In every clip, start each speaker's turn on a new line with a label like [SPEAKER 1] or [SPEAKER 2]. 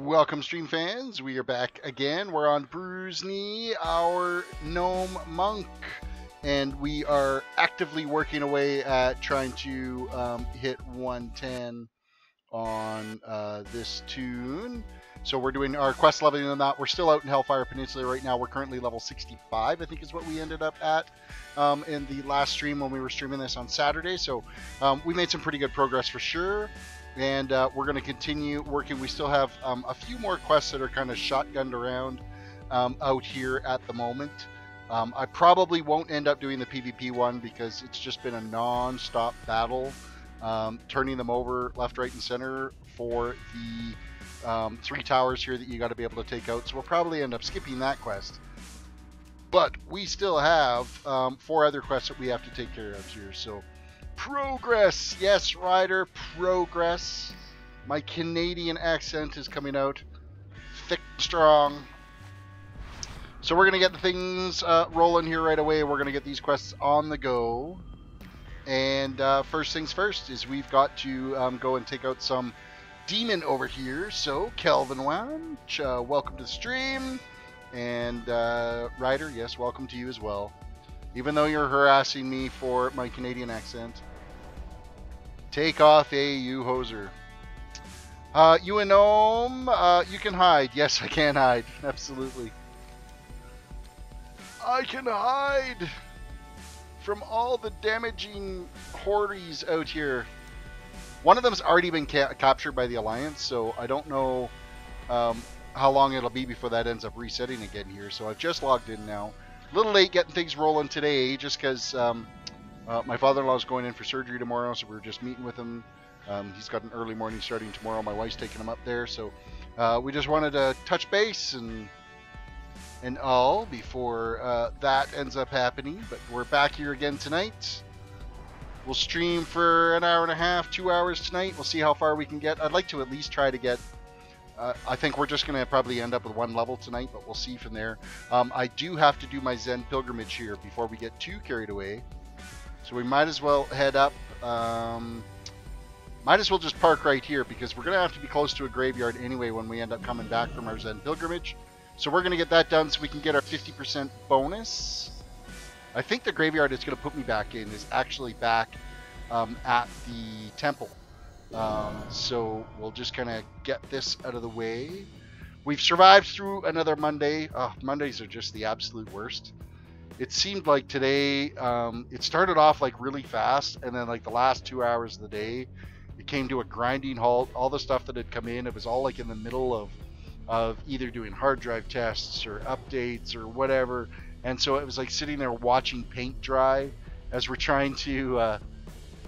[SPEAKER 1] Welcome, stream fans. We are back again. We're on Brewsknee, our Gnome Monk, and we are actively working away at trying to hit 110 on this toon. So we're doing our quest leveling on that. We're still out in Hellfire Peninsula right now. We're currently level 65, I think is what we ended up at in the last stream when we were streaming this on Saturday. So we made some pretty good progress for sure. And we're going to continue working. We still have a few more quests that are kind of shotgunned around out here at the moment. I probably won't end up doing the PvP one because it's just been a non-stop battle, turning them over left, right, and center for the 3 towers here that you got to be able to take out. So we'll probably end up skipping that quest. But we still have 4 other quests that we have to take care of here. So progress, yes, Ryder, progress. My Canadian accent is coming out thick and strong. So we're gonna get the things rolling here right away. We're gonna get these quests on the go. And first things first is we've got to go and take out some demon over here. So Kelvin Wanch, welcome to the stream. And Ryder, yes, welcome to you as well. Even though you're harassing me for my Canadian accent. Take off, you hoser. You a gnome? You can hide. Yes, I can hide. Absolutely. I can hide from all the damaging hordes out here. One of them's already been captured by the Alliance, so I don't know how long it'll be before that ends up resetting again here. So I've just logged in now. A little late getting things rolling today, just because my father-in-law is going in for surgery tomorrow, so we're just meeting with him. He's got an early morning starting tomorrow. My wife's taking him up there, so we just wanted to touch base and all before that ends up happening. But we're back here again tonight. We'll stream for an hour and a half, 2 hours tonight. We'll see how far we can get. I'd like to at least try to get... I think we're just going to probably end up with 1 level tonight, but we'll see from there. I do have to do my Zen pilgrimage here before we get too carried away. So we might as well head up. Might as well just park right here because we're going to have to be close to a graveyard anyway when we end up coming back from our Zen pilgrimage. So we're going to get that done so we can get our 50% bonus. I think the graveyard it's going to put me back in is actually back at the temple. So we'll just kind of get this out of the way. We've survived through another Monday. Oh, Mondays are just the absolute worst. It seemed like today, it started off like really fast, and then like the last 2 hours of the day, it came to a grinding halt. All the stuff that had come in, it was all like in the middle of either doing hard drive tests or updates or whatever. And so it was like sitting there watching paint dry as we're trying to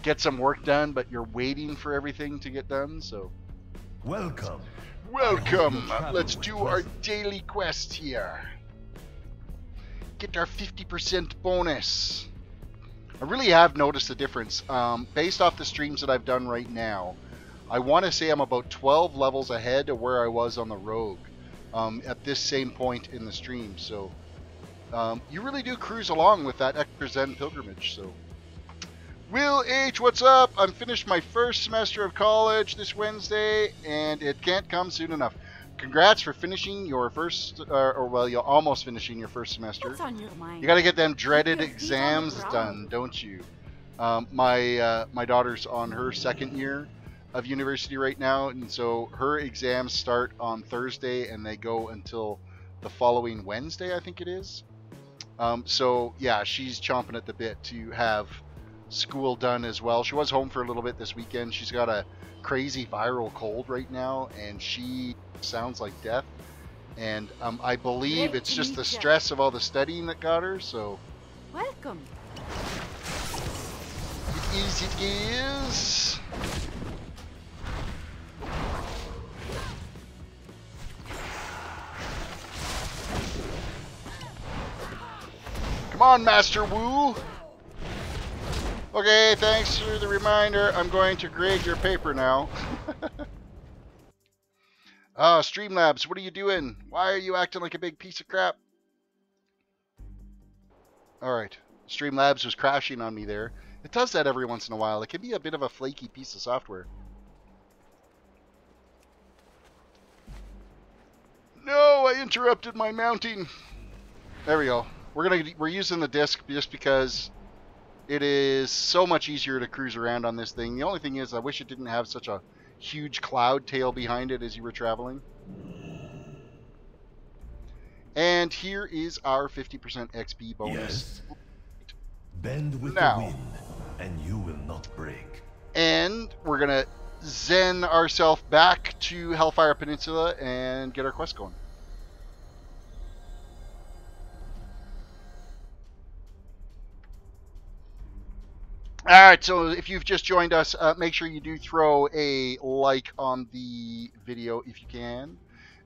[SPEAKER 1] get some work done, but you're waiting for everything to get done. So
[SPEAKER 2] welcome.
[SPEAKER 1] Let's do our daily quest here. Get our 50% bonus. I really have noticed a difference based off the streams that I've done right now. I want to say I'm about 12 levels ahead of where I was on the rogue at this same point in the stream. So you really do cruise along with that extra Zen pilgrimage. So Will H, what's up? I'm finished my first semester of college this Wednesday, and it can't come soon enough. Congrats for finishing your first, well, you're almost finishing your first semester.
[SPEAKER 3] What's on your mind?
[SPEAKER 1] You got to get them dreaded exams done, don't you? My daughter's on her 2nd year of university right now, and so her exams start on Thursday, and they go until the following Wednesday, I think it is. So, yeah, she's chomping at the bit to have school done as well. She was home for a little bit this weekend. She's got a crazy viral cold right now, and she sounds like death. And I believe it's just the stress of all the studying that got her, so...
[SPEAKER 3] Welcome.
[SPEAKER 1] It is. Come on, Master Wu. Okay, thanks for the reminder. I'm going to grade your paper now. Streamlabs, what are you doing? Why are you acting like a big piece of crap? Alright, Streamlabs was crashing on me there. It does that every once in a while. It can be a bit of a flaky piece of software. No, I interrupted my mounting. There we go. We're using the disc just because it is so much easier to cruise around on this thing. The only thing is, I wish it didn't have such a huge cloud tail behind it as you were traveling. And here is our 50% XP bonus.
[SPEAKER 2] Yes. Bend with
[SPEAKER 1] Now.
[SPEAKER 2] the wind, and you will not break.
[SPEAKER 1] And we're gonna zen ourselves back to Hellfire Peninsula and get our quest going. Alright, so if you've just joined us, make sure you do throw a like on the video if you can.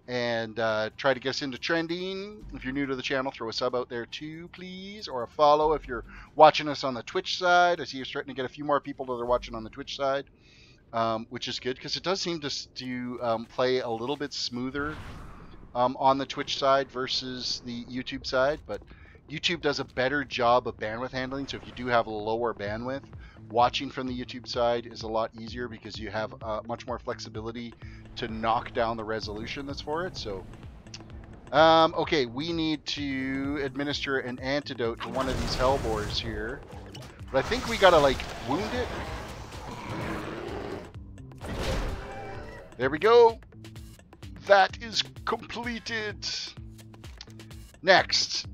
[SPEAKER 1] And try to get us into trending. If you're new to the channel, throw a sub out there too, please. Or a follow if you're watching us on the Twitch side. I see you're starting to get a few more people that are watching on the Twitch side, which is good because it does seem to play a little bit smoother on the Twitch side versus the YouTube side. But YouTube does a better job of bandwidth handling. So if you do have a lower bandwidth, watching from the YouTube side is a lot easier because you have much more flexibility to knock down the resolution that's for it. So, okay, we need to administer an antidote to one of these hellbores here. But I think we gotta, like, wound it. There we go. That is completed. Next.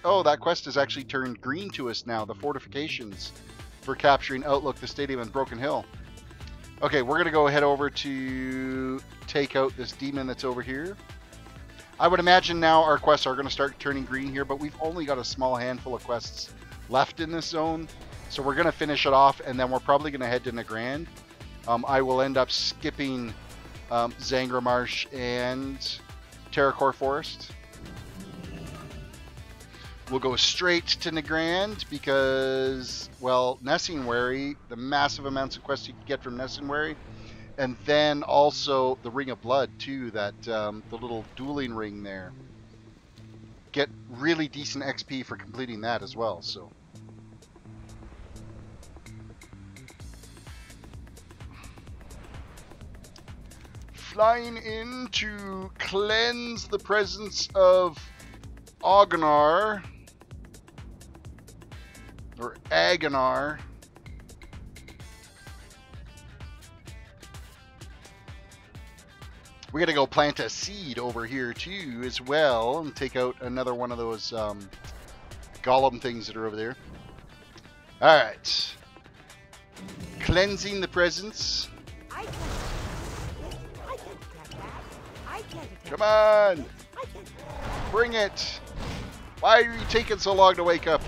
[SPEAKER 1] Oh, that quest has actually turned green to us now. The fortifications for capturing Outlook, the Stadium, and Broken Hill. Okay, we're going to go head over to take out this demon that's over here. I would imagine now our quests are going to start turning green here, but we've only got a small handful of quests left in this zone. So we're going to finish it off, and then we're probably going to head to Nagrand. I will end up skipping Zangra Marsh and Terracore Forest. We'll go straight to Nagrand because, well, Nessinwary, the massive amounts of quests you can get from Nessinwary, and then also the Ring of Blood too, that the little dueling ring there. Get really decent XP for completing that as well, so. Flying in to cleanse the presence of Ognar. Or Agonar. We gotta go plant a seed over here too as well and take out another one of those golem things that are over there. Alright. Cleansing the presence. Come on! Bring it! Why are you taking so long to wake up?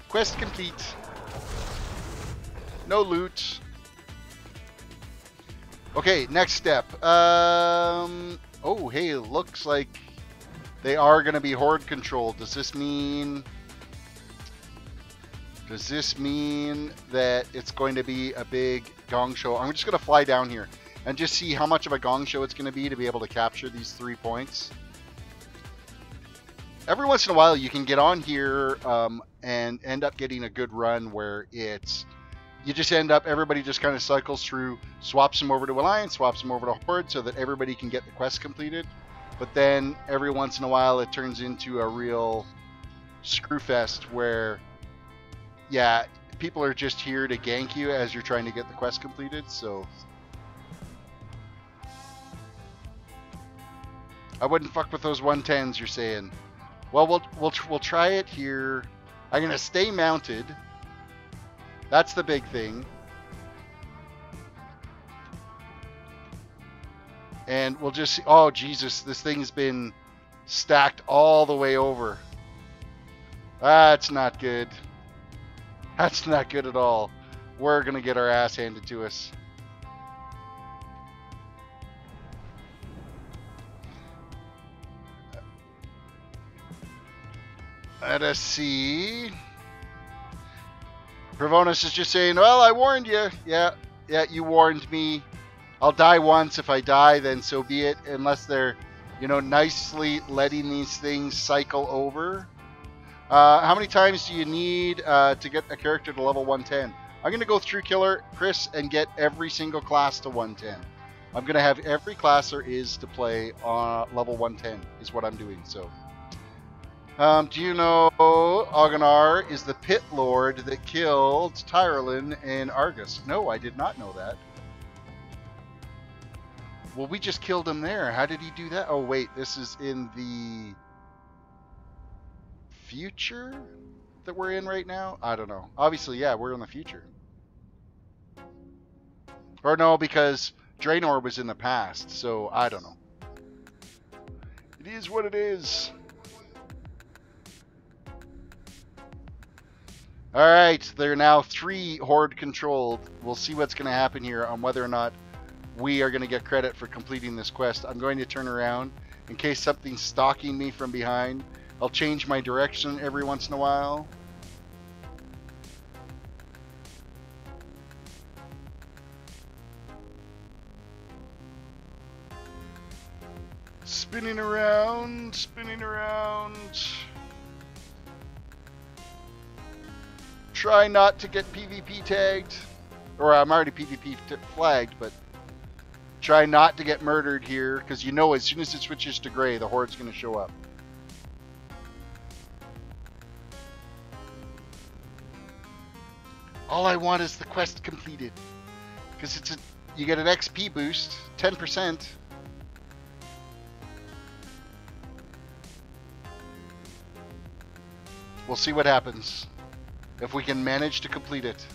[SPEAKER 1] Quest complete. No loot. Okay, next step. Oh, hey, looks like they are going to be horde controlled. Does this mean that it's going to be a big gong show? I'm just going to fly down here and just see how much of a gong show it's going to be able to capture these 3 points. Every once in a while, you can get on here and end up getting a good run where it's, you just end up, everybody just kind of cycles through, swaps them over to Alliance, swaps them over to Horde so that everybody can get the quest completed. But then every once in a while, it turns into a real screwfest where, yeah, people are just here to gank you as you're trying to get the quest completed. So I wouldn't fuck with those 110s, you're saying. Well, we'll try it here. I'm gonna stay mounted. That's the big thing. And we'll just see. Oh Jesus, this thing's been stacked all the way over. That's not good. That's not good at all. We're gonna get our ass handed to us. Let us see. Pravonus is just saying, well, I warned you. Yeah, you warned me. I'll die once. If I die, then so be it. Unless they're, you know, nicely letting these things cycle over. How many times do you need to get a character to level 110? I'm going to go through Killer Chris and get every single class to 110. I'm going to have every class there is to play level 110 is what I'm doing. So, do you know Auctioneer is the pit lord that killed Tyrelin in Argus? No, I did not know that. Well, we just killed him there. How did he do that? Oh, wait, this is in the future that we're in right now? I don't know. Obviously, yeah, we're in the future. Or no, because Draenor was in the past, so I don't know. It is what it is. Alright, they're now 3 Horde controlled. We'll see what's going to happen here on whether or not we are going to get credit for completing this quest. I'm going to turn around in case something's stalking me from behind. I'll change my direction every once in a while. Spinning around, spinning around. Try not to get PvP tagged. Or I'm already PvP flagged, but try not to get murdered here, because you know as soon as it switches to gray, the Horde's going to show up. All I want is the quest completed, because it's you get an XP boost, 10%. We'll see what happens if we can manage to complete it.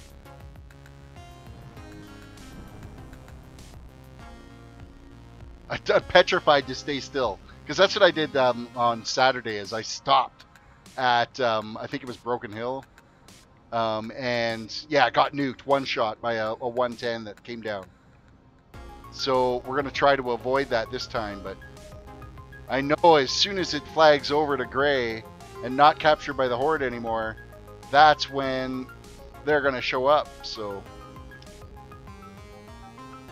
[SPEAKER 1] I'm petrified to stay still, because that's what I did on Saturday. Is I stopped at I think it was Broken Hill, and yeah, I got nuked one shot by a 110 that came down. So we're gonna try to avoid that this time, but I know as soon as it flags over to gray and not captured by the Horde anymore, that's when they're gonna show up. So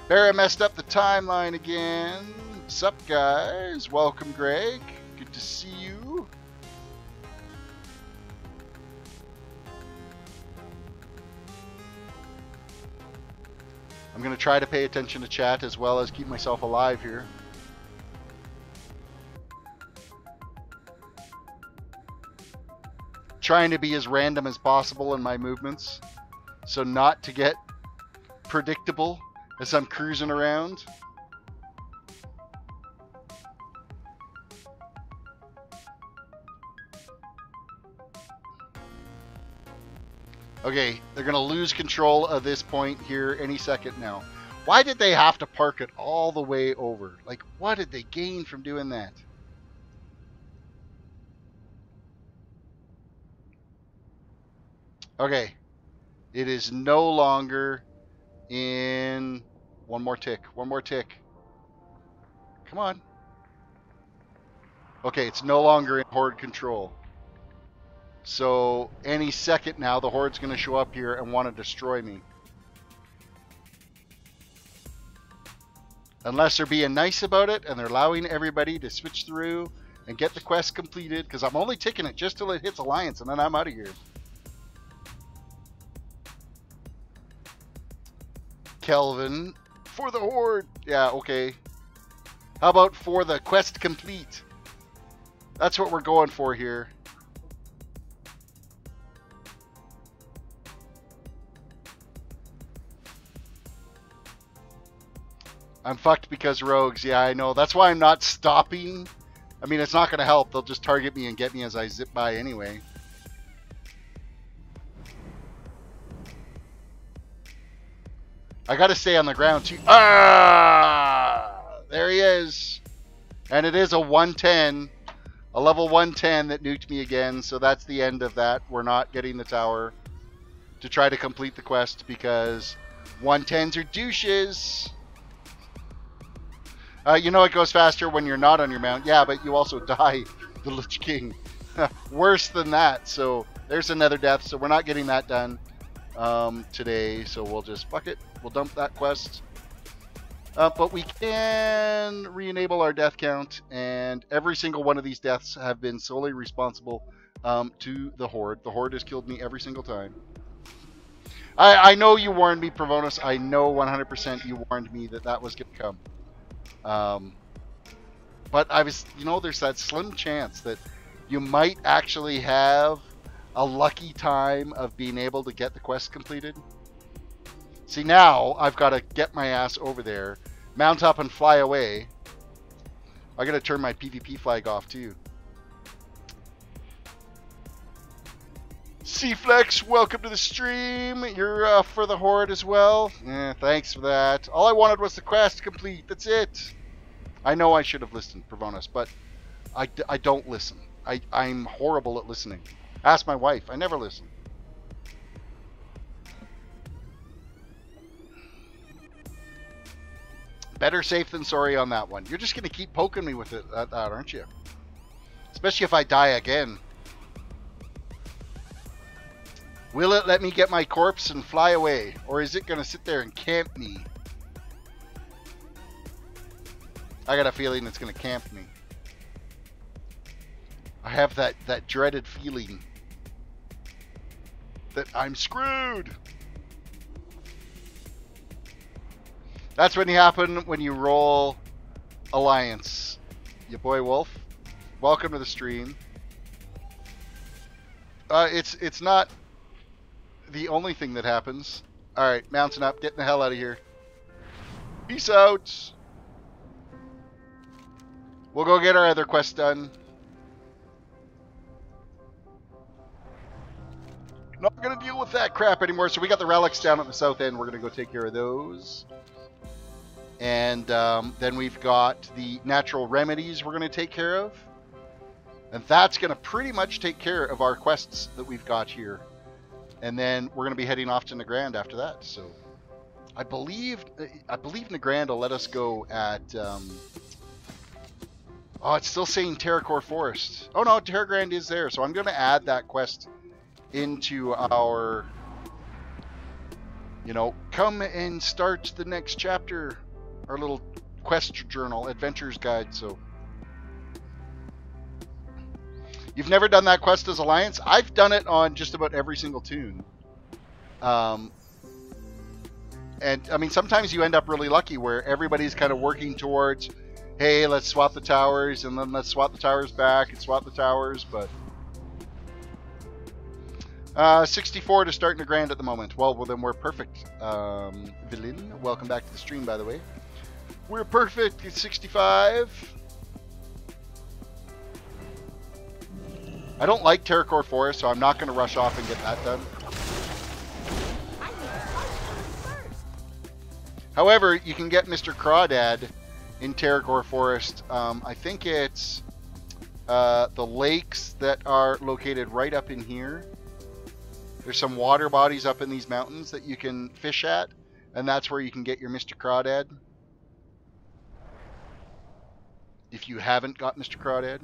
[SPEAKER 1] Barry messed up the timeline again. Sup guys, welcome Greg, good to see you. I'm gonna try to pay attention to chat as well as keep myself alive here. Trying to be as random as possible in my movements, so not to get predictable as I'm cruising around. Okay, they're going to lose control of this point here any second now. Why did they have to park it all the way over? Like, what did they gain from doing that? Okay, it is no longer in... One more tick, one more tick. Come on. Okay, it's no longer in Horde control. So any second now, the Horde's going to show up here and want to destroy me. Unless they're being nice about it and they're allowing everybody to switch through and get the quest completed, because I'm only ticking it just till it hits Alliance and then I'm out of here. Kelvin, for the Horde. Yeah, okay. How about for the quest complete? That's what we're going for here. I'm fucked because rogues. Yeah, I know. That's why I'm not stopping. I mean, it's not going to help. They'll just target me and get me as I zip by anyway. I got to stay on the ground too. Ah! There he is. And it is a 110. A level 110 that nuked me again. So that's the end of that. We're not getting the tower to try to complete the quest because 110s are douches. You know it goes faster when you're not on your mount. Yeah, but you also die the Lich King. Worse than that. So there's another death. So we're not getting that done today. So we'll just fuck it. We'll dump that quest. But we can re-enable our death count. And every single one of these deaths have been solely responsible to the Horde. The Horde has killed me every single time. I know you warned me, Provonus. I know 100% you warned me that that was going to come. But I was, you know, there's that slim chance that you might actually have a lucky time of being able to get the quest completed. See, now I've got to get my ass over there, mount up and fly away. I got to turn my PvP flag off too. C-Flex, welcome to the stream. You're for the Horde as well. Yeah, thanks for that. All I wanted was the quest complete. That's it. I know I should have listened, Provonus, but I don't listen. I'm horrible at listening. Ask my wife. I never listen. Better safe than sorry on that one. You're just going to keep poking me with it, aren't you? Especially if I die again. Will it let me get my corpse and fly away? Or is it going to sit there and camp me? I got a feeling it's going to camp me. I have that dreaded feeling that I'm screwed. That's when you happen when you roll Alliance. Your boy Wolf, welcome to the stream. It's not the only thing that happens. All right, mounting up, getting the hell out of here. Peace out. We'll go get our other quest done. Not gonna deal with that crap anymore. So we got the relics down at the south end. We're gonna go take care of those. And then we've got the natural remedies we're going to take care of. And that's going to pretty much take care of our quests that we've got here. And then we're going to be heading off to Nagrand after that. So I believe Nagrand will let us go at... oh, it's still saying Terracore Forest. Oh no, Terragrand is there. So I'm going to add that quest into our... You know, come and start the next chapter. Our little quest journal, adventures guide. So you've never done that quest as Alliance? I've done it on just about every single toon. And I mean, sometimes you end up really lucky where everybody's kind of working towards, hey, let's swap the towers, and then let's swap the towers back and swap the towers. But 64 to start Nagrand at the moment. Well, then we're perfect. Villain, welcome back to the stream, by the way. We're perfect at 65. I don't like Terracore Forest, so I'm not going to rush off and get that done. However, you can get Mr. Crawdad in Terracore Forest. I think it's the lakes that are located right up in here. There's some water bodies up in these mountains that you can fish at, and that's where you can get your Mr. Crawdad. If you haven't got Mr. Crawdad.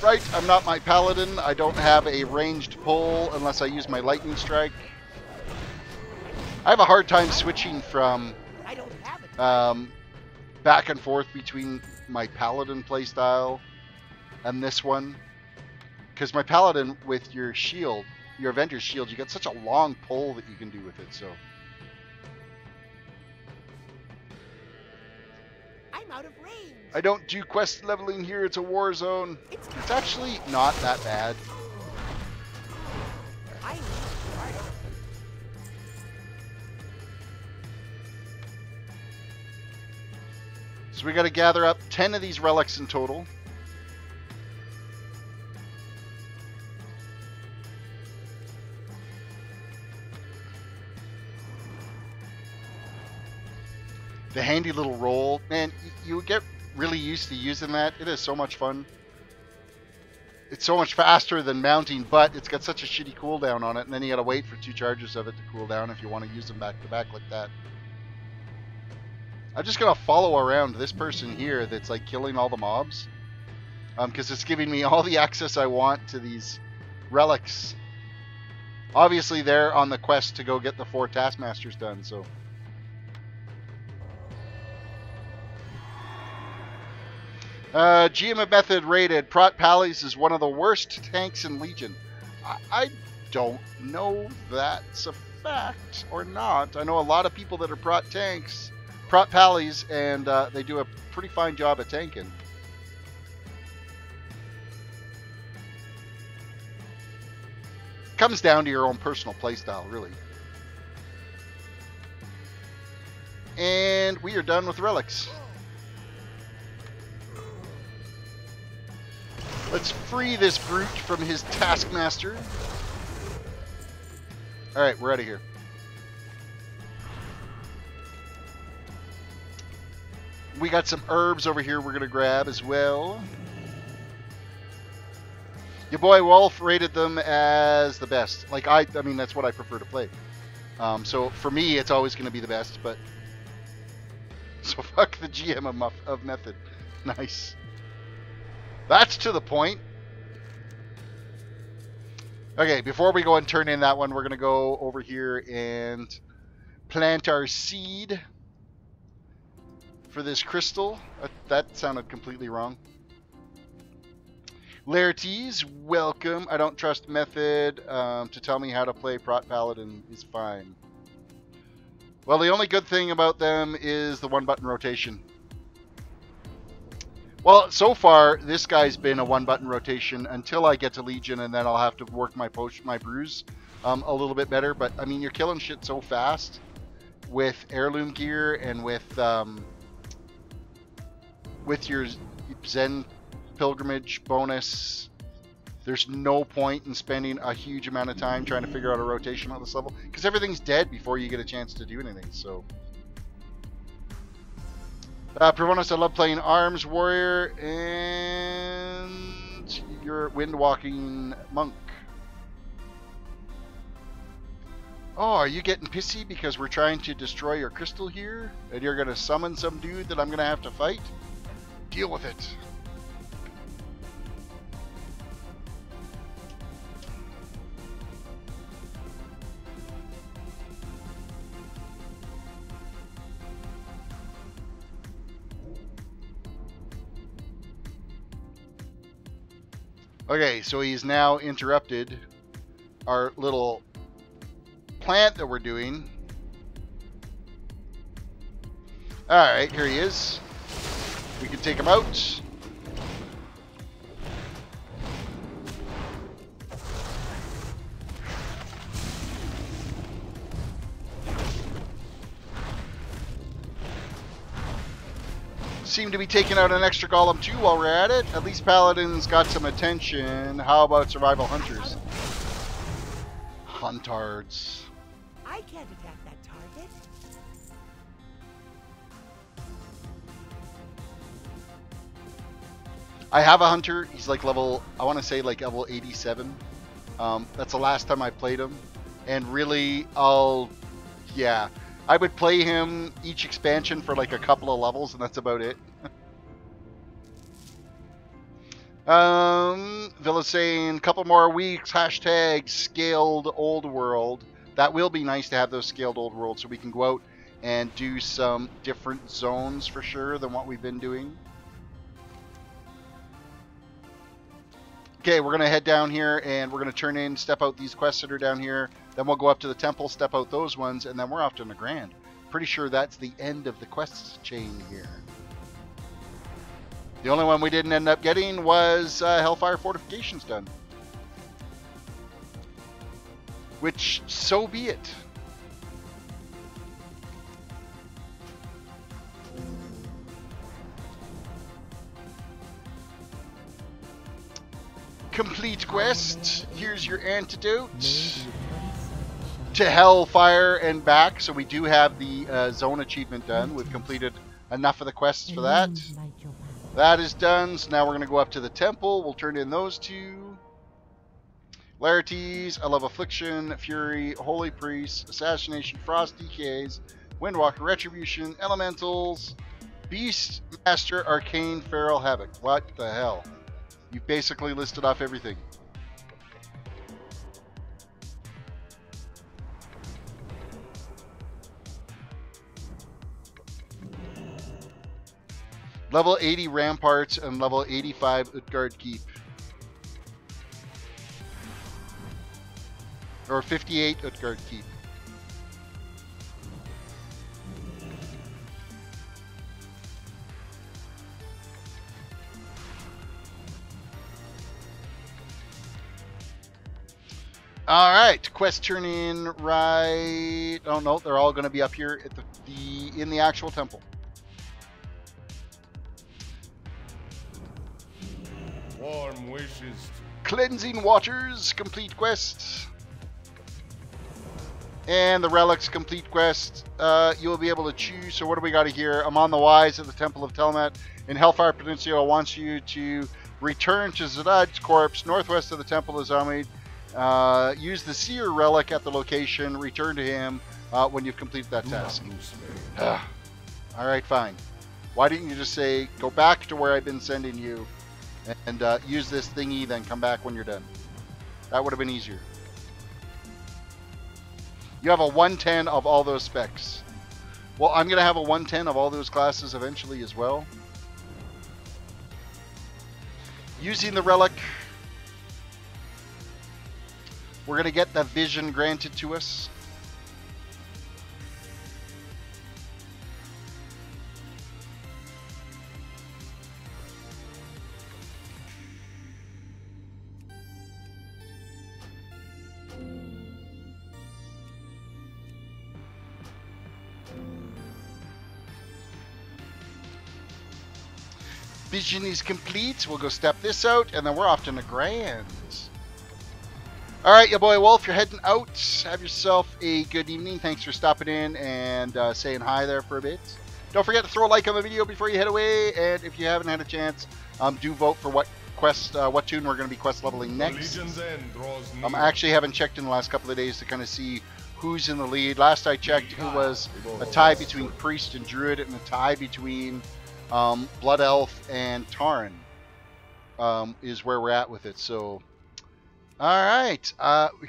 [SPEAKER 1] Right, I'm not my paladin. I don't have a ranged pull unless I use my lightning strike. I have a hard time switching from back and forth between my paladin playstyle and this one. Because my paladin with your shield, your Avenger's shield, you get such a long pull that you can do with it, so.
[SPEAKER 3] I'm out of range.
[SPEAKER 1] I don't do quest leveling here, it's a war zone. It's actually not that bad. So we got to gather up 10 of these relics in total. The handy little roll, man, you get really used to using that. It is so much fun. It's so much faster than mounting, but it's got such a shitty cooldown on it, and then you gotta wait for 2 charges of it to cool down if you want to use them back to back like that. I'm just gonna follow around this person here that's like killing all the mobs, because it's giving me all the access I want to these relics. Obviously they're on the quest to go get the 4 taskmasters done, so. GM method rated. Prot Pallies is one of the worst tanks in Legion. I don't know that's a fact or not. I know a lot of people that are Prot tanks, Prot Pallies, and they do a pretty fine job at tanking. Comes down to your own personal playstyle, really. And we are done with relics. Let's free this brute from his taskmaster. Alright, we're out of here. We got some herbs over here we're going to grab as well. Your boy Wolf rated them as the best. Like, I mean, that's what I prefer to play. So for me, it's always going to be the best, but... So fuck the GM of method. Nice. That's to the point. Okay, before we go and turn in that one, we're going to go over here and plant our seed for this crystal. That sounded completely wrong. Larities, welcome. I don't trust method to tell me how to play Prot Paladin is fine. Well, the only good thing about them is the one-button rotation. Well, so far, this guy's been a one-button rotation until I get to Legion, and then I'll have to work my brews a little bit better. But, I mean, you're killing shit so fast with heirloom gear and with your Zen pilgrimage bonus. There's no point in spending a huge amount of time trying to figure out a rotation on this level, because everything's dead before you get a chance to do anything. So, Provonos, I love playing Arms Warrior, and your Windwalking Monk. Oh, are you getting pissy because we're trying to destroy your crystal here, and you're going to summon some dude that I'm going to have to fight? Deal with it. Okay, so he's now interrupted our little plant that we're doing. Alright, here he is. We can take him out. Seem to be taking out an extra golem too while we're at it. At least Paladin's got some attention. How about Survival Hunters? Huntards.
[SPEAKER 3] I can't attack that target.
[SPEAKER 1] I have a hunter. He's like level, I want to say like level 87. That's the last time I played him. And really, yeah. I would play him each expansion for like a couple of levels, and that's about it. Villa's saying, couple more weeks, hashtag scaled old world. That will be nice to have those scaled old worlds so we can go out and do some different zones for sure than what we've been doing. Okay, we're going to head down here and we're going to turn in, step out these quests that are down here. Then we'll go up to the temple, step out those ones, and then we're off to Nagrand. Pretty sure that's the end of the quest chain here. The only one we didn't end up getting was Hellfire Fortifications done. Which, so be it. Complete quest. Here's your antidote to Hellfire and back. So we do have the zone achievement done. We've completed enough of the quests for that. That is done. So now we're going to go up to the temple. We'll turn in those two. Larities, I love Affliction, Fury, Holy Priest, Assassination, Frost DKs, Windwalker, Retribution, Elementals, Beast Master, Arcane, Feral Havoc. What the hell? You basically listed off everything. Level 80 Ramparts and level 85 Utgard Keep. Or 58 Utgard Keep. All right, quest turn in right. Oh no, they're all going to be up here at in the actual temple.
[SPEAKER 4] Warm wishes.
[SPEAKER 1] Cleansing waters, complete quest. And the relics, complete quest. You'll be able to choose. So what do we got here? Amon the Wise at the Temple of Telmet in Hellfire Peninsula wants you to return to Zadad's corpse northwest of the Temple of Zamid. Use the Seer relic at the location. Return to him when you've completed that task. All right, fine. Why didn't you just say, go back to where I've been sending you and use this thingy, then come back when you're done? That would have been easier. You have a 110 of all those specs. Well, I'm going to have a 110 of all those classes eventually as well. Using the relic, we're going to get the vision granted to us. Vision is complete. We'll go step this out, and then we're off to Negrands. All right, your boy Wolf, you're heading out. Have yourself a good evening. Thanks for stopping in and saying hi there for a bit. Don't forget to throw a like on the video before you head away, and if you haven't had a chance, do vote for what quest, what toon we're going to be quest leveling next. I actually haven't checked in the last couple of days to kind of see who's in the lead. Last I checked, it was a tie between Priest and Druid, and a tie between Blood Elf and Tarn is where we're at with it. So, all right,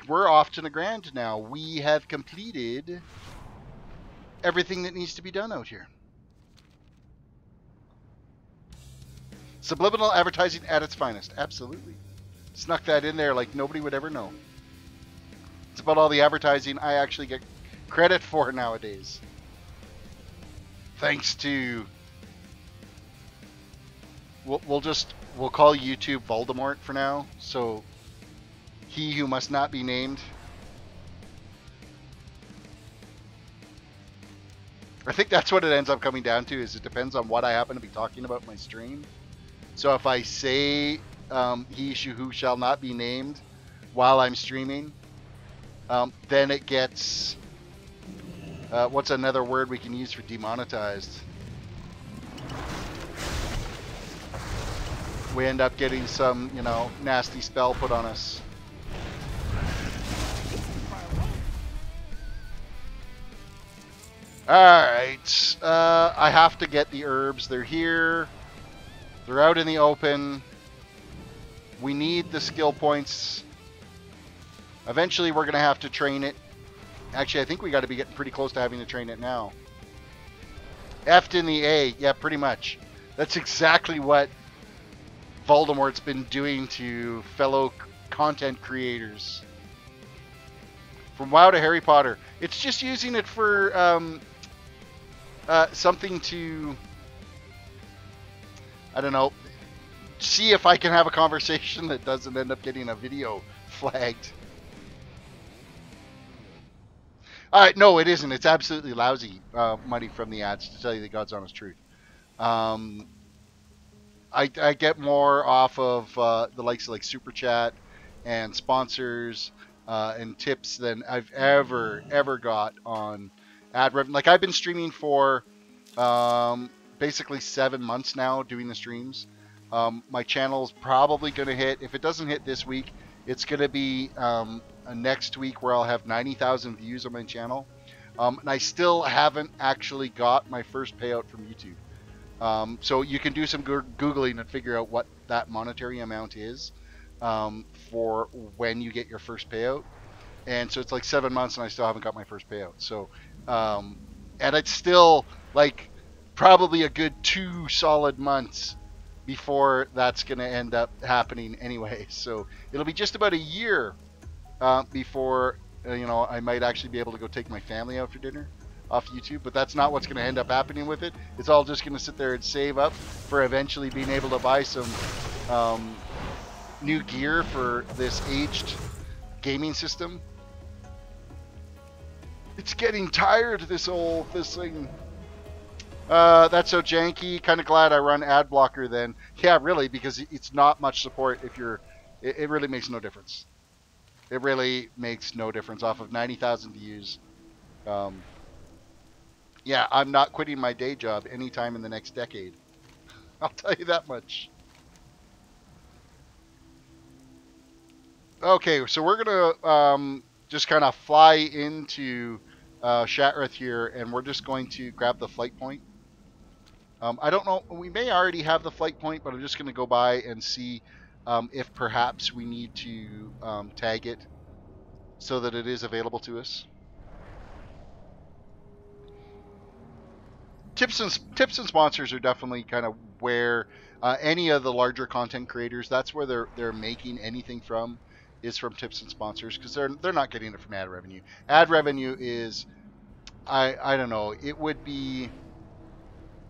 [SPEAKER 1] we're off to Negrand now. We have completed everything that needs to be done out here. Subliminal advertising at its finest. Absolutely. Snuck that in there like nobody would ever know. It's about all the advertising I actually get credit for nowadays. Thanks to... We'll call YouTube Voldemort for now. So, he who must not be named. I think that's what it ends up coming down to, is it depends on what I happen to be talking about in my stream. So if I say he who shall not be named while I'm streaming, then it gets... what's another word we can use for demonetized? We end up getting some, you know, nasty spell put on us. Alright, I have to get the herbs. They're here. They're out in the open. We need the skill points. Eventually we're going to have to train it. Actually, I think we got to be getting pretty close to having to train it now. F'd in the A. Yeah, pretty much. That's exactly what Voldemort's been doing to fellow content creators. From WoW to Harry Potter. It's just using it for something to, I don't know, see if I can have a conversation that doesn't end up getting a video flagged. No, it isn't. It's absolutely lousy money from the ads, to tell you the God's honest truth. I get more off of the likes of like Super Chat and sponsors and tips than I've ever got on ad revenue. Like, I've been streaming for basically 7 months now, doing the streams. My channel's probably going to hit, if it doesn't hit this week, it's going to be next week where I'll have 90,000 views on my channel. And I still haven't actually got my first payout from YouTube. So you can do some Googling and figure out what that monetary amount is for when you get your first payout. And so it's like 7 months and I still haven't got my first payout. So, and it's still like probably a good 2 solid months before that's going to end up happening anyway. So it'll be just about a year before I might actually be able to go take my family out for dinner off YouTube. But that's not what's going to end up happening with it. It's all just going to sit there and save up for eventually being able to buy some new gear for this aged gaming system. It's getting tired, this thing. That's so janky. Kind of glad I run ad blocker then. Yeah, really, because it's not much support if you're... It really makes no difference. It really makes no difference off of 90,000 views. Yeah, I'm not quitting my day job anytime in the next decade. I'll tell you that much. Okay, so we're gonna just kind of fly into Shatrath here, and we're just going to grab the flight point. I don't know, we may already have the flight point, but I'm just going to go by and see if perhaps we need to tag it so that it is available to us. Tips and sponsors are definitely kind of where any of the larger content creators, that's where they're making anything from, is from tips and sponsors, because they're not getting it from ad revenue. Ad revenue is, I don't know, it would be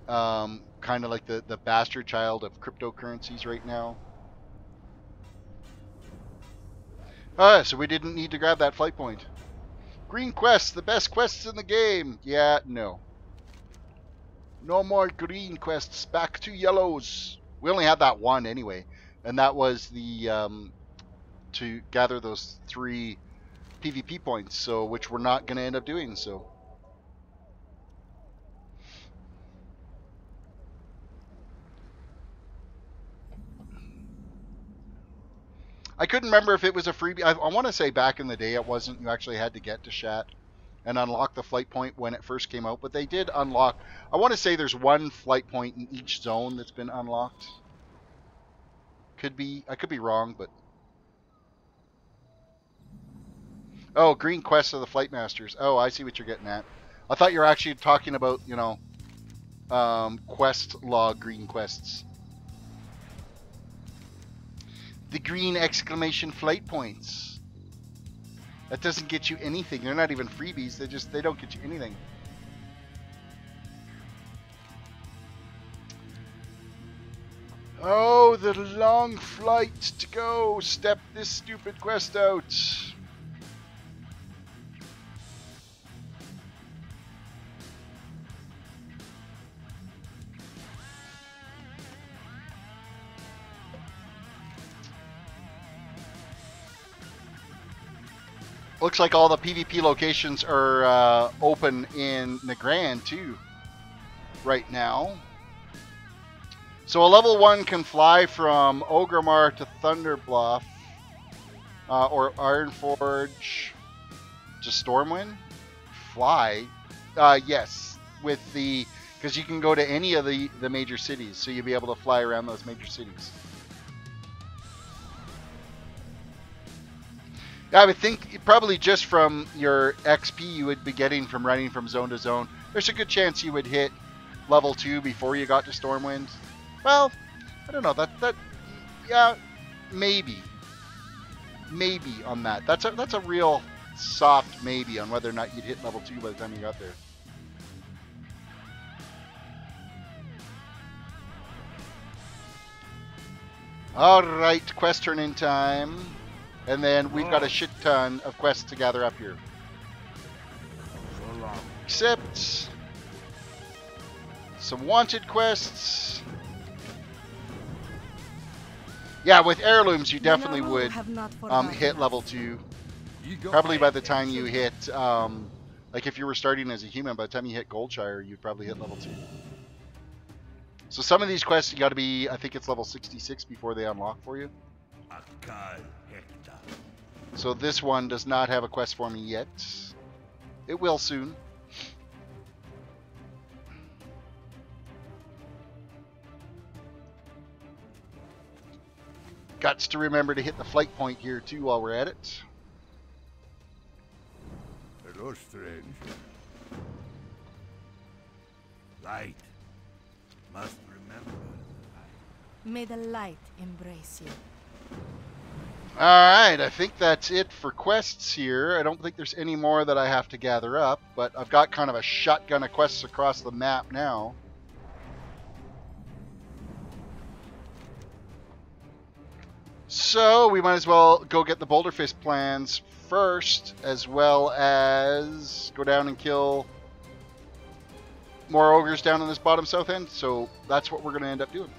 [SPEAKER 1] kind of like the bastard child of cryptocurrencies right now. So we didn't need to grab that flight point. Green quests, the best quests in the game. Yeah, no. No more green quests, back to yellows. We only had that one anyway, and that was the to gather those 3 PvP points, so which we're not going to end up doing. So I couldn't remember if it was a freebie. I want to say back in the day it wasn't. You actually had to get to Shat and unlock the flight point when it first came out, but they did unlock. I want to say there's 1 flight point in each zone that's been unlocked. Could be, I could be wrong, but oh, green quests of the flight masters. Oh, I see what you're getting at. I thought you were actually talking about, quest log green quests. The green exclamation flight points. That doesn't get you anything. They're not even freebies. They don't get you anything. Oh, the long flight to go. Step this stupid quest out. Looks like all the PvP locations are open in Nagrand too right now. So a level 1 can fly from Ogrimmar to Thunderbluff or Ironforge to Stormwind. Fly? Yes, with because you can go to any of the major cities, so you'll be able to fly around those major cities. I would think probably just from your XP you would be getting from running from zone to zone, there's a good chance you would hit level 2 before you got to Stormwind. Well, I don't know. Yeah, maybe on that. That's a real soft maybe on whether or not you'd hit level 2 by the time you got there. All right, quest turn-in time. And then we've got a shit ton of quests to gather up here. Except some wanted quests. Yeah, with heirlooms you definitely would hit level 2. Probably by the time you hit, like if you were starting as a human, by the time you hit Goldshire, you'd probably hit level 2. So some of these quests you got to be, I think it's level 66 before they unlock for you. So this one does not have a quest for me yet. It will soon. Gots to remember to hit the flight point here too while we're at it.
[SPEAKER 4] Hello, strange. Light
[SPEAKER 5] must remember.
[SPEAKER 3] May the light embrace you.
[SPEAKER 1] Alright, I think that's it for quests here. I don't think there's any more that I have to gather up, but I've got kind of a shotgun of quests across the map now. So we might as well go get the Boulder Fist plans first, as well as go down and kill more ogres down in this bottom south end. So that's what we're going to end up doing.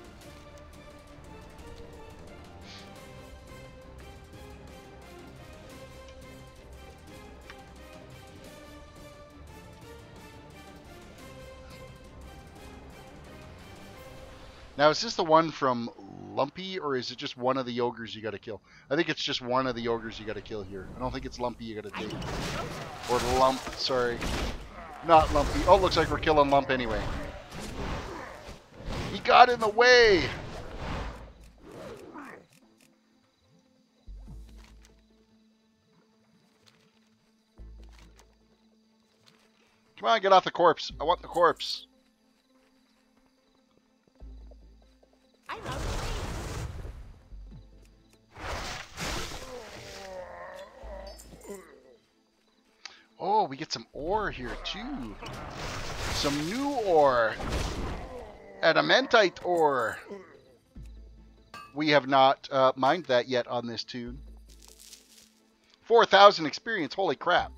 [SPEAKER 1] Now, is this the one from Lumpy, or is it just one of the ogres you got to kill? I think it's just one of the ogres you got to kill here. I don't think it's Lumpy you got to take. Or Lump, sorry. Not Lumpy. Oh, looks like we're killing Lump anyway. He got in the way! Come on, get off the corpse. I want the corpse.
[SPEAKER 3] I love
[SPEAKER 1] Oh, we get some ore here too. Some new ore. Adamantite ore. We have not mined that yet on this toon. 4,000 experience. Holy crap.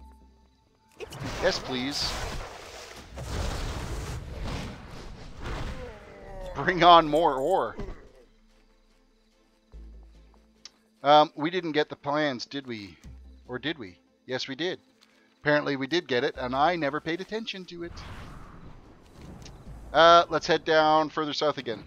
[SPEAKER 1] Yes, please. Bring on more ore. We didn't get the plans, did we? Or did we? Yes, we did. Apparently we did get it, and I never paid attention to it. Let's head down further south again.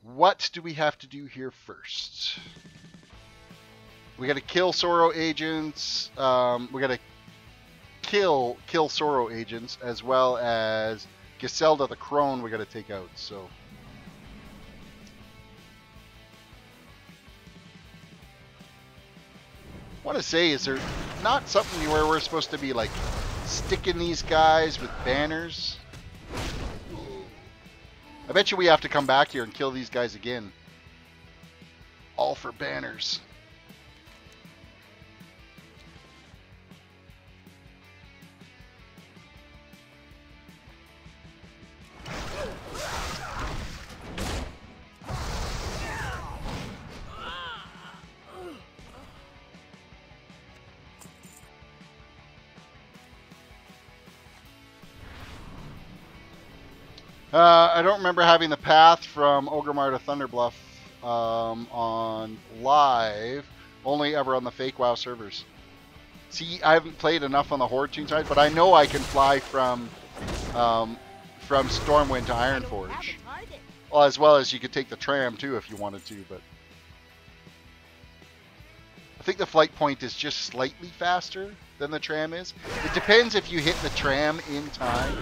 [SPEAKER 1] What do we have to do here first? We got to kill Sorrow agents. We got to kill Sorrow agents, as well as Giselda the Crone we got to take out. So I want to say, is there not something where we're supposed to be like sticking these guys with banners? I bet you we have to come back here and kill these guys again. All for banners. I don't remember having the path from Ogremar to Thunderbluff on live, only ever on the fake WoW servers. See, I haven't played enough on the Horde toon side, but I know I can fly from Stormwind to Ironforge. Well, as well as you could take the tram too if you wanted to, but I think the flight point is just slightly faster than the tram is. It depends if you hit the tram in time.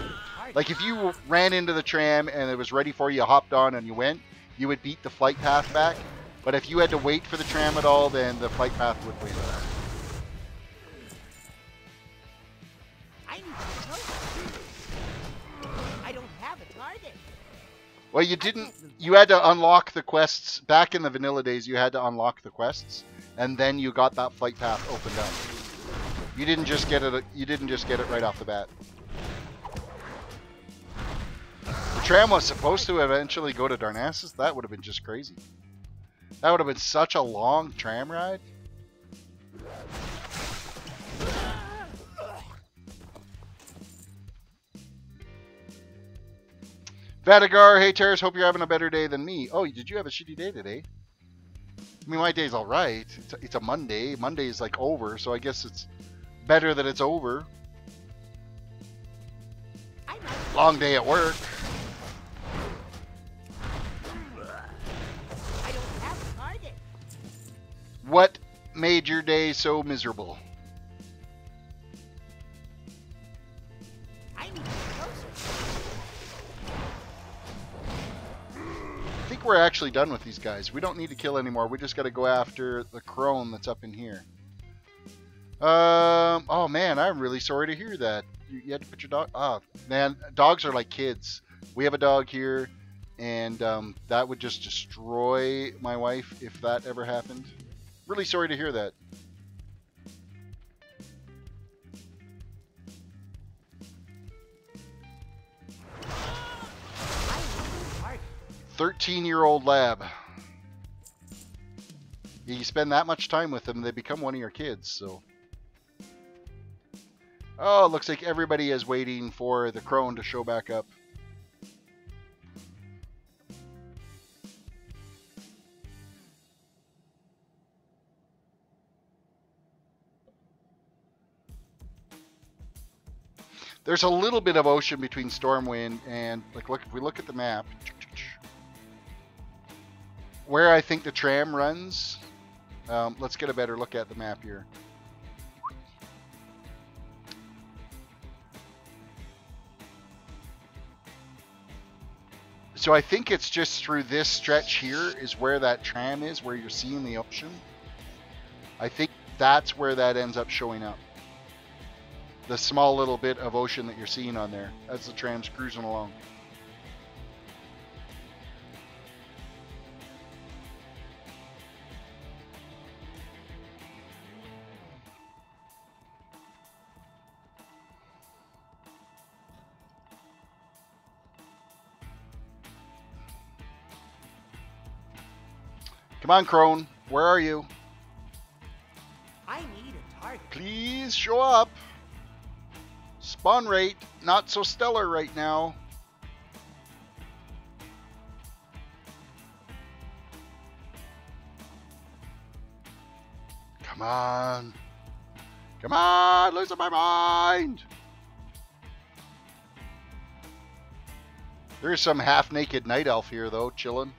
[SPEAKER 1] Like if you ran into the tram and it was ready for you, hopped on and you went, you would beat the flight path back. But if you had to wait for the tram at all, then the flight path would win.
[SPEAKER 3] I don't have a target.
[SPEAKER 1] Well, you didn't. You had to unlock the quests back in the vanilla days. You had to unlock the quests, and then you got that flight path opened up. You didn't just get it. You didn't just get it right off the bat. The tram was supposed to eventually go to Darnassus. That would have been just crazy. That would have been such a long tram ride. Vadagar, hey Terris, hope you're having a better day than me. Oh, did you have a shitty day today? I mean, my day's alright. It's a Monday. Monday's like over, so I guess it's better that it's over. Long day at work.
[SPEAKER 3] I don't have a target.
[SPEAKER 1] What made your day so miserable?
[SPEAKER 3] I need to get closer.
[SPEAKER 1] think we're actually done with these guys. We don't need to kill anymore. We just got to go after the crone that's up in here. Oh man, I'm really sorry to hear that. You had to put your dog... Oh, man, dogs are like kids. We have a dog here, and that would just destroy my wife if that ever happened. Really sorry to hear that.
[SPEAKER 5] Right.
[SPEAKER 1] 13-year-old lab. You spend that much time with them, they become one of your kids, so... Oh, it looks like everybody is waiting for the crone to show back up. There's a little bit of ocean between Stormwind and, like, look, if we look at the map, where I think the tram runs, let's get a better look at the map here. So I think it's just through this stretch here is where that tram is, where you're seeing the ocean. I think that's where that ends up showing up. The small little bit of ocean that you're seeing on there as the tram's cruising along. Come on, crone. Where are you?
[SPEAKER 5] I need a target.
[SPEAKER 1] Please show up. Spawn rate, not so stellar right now. Come on. Come on, losing my mind. There's some half-naked night elf here, though, chilling.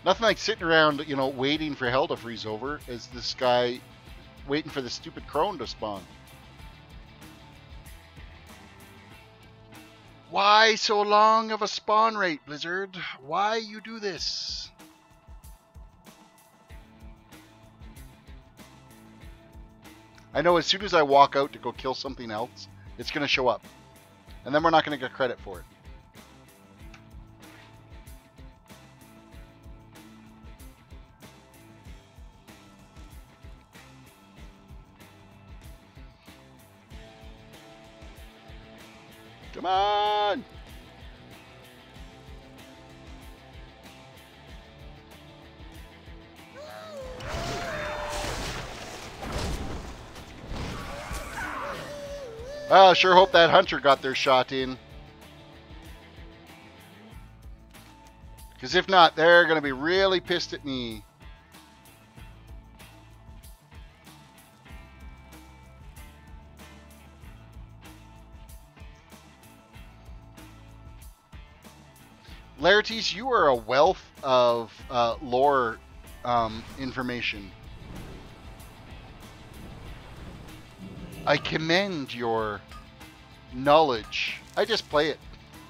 [SPEAKER 1] Nothing like sitting around, you know, waiting for hell to freeze over as this guy waiting for the stupid crone to spawn. Why so long of a spawn rate, Blizzard? Why you do this? I know as soon as I walk out to go kill something else, it's going to show up. And then we're not going to get credit for it. Come on! I sure hope that hunter got their shot in. Because if not, they're going to be really pissed at me. Larities, you are a wealth of lore information. I commend your knowledge. I just play it.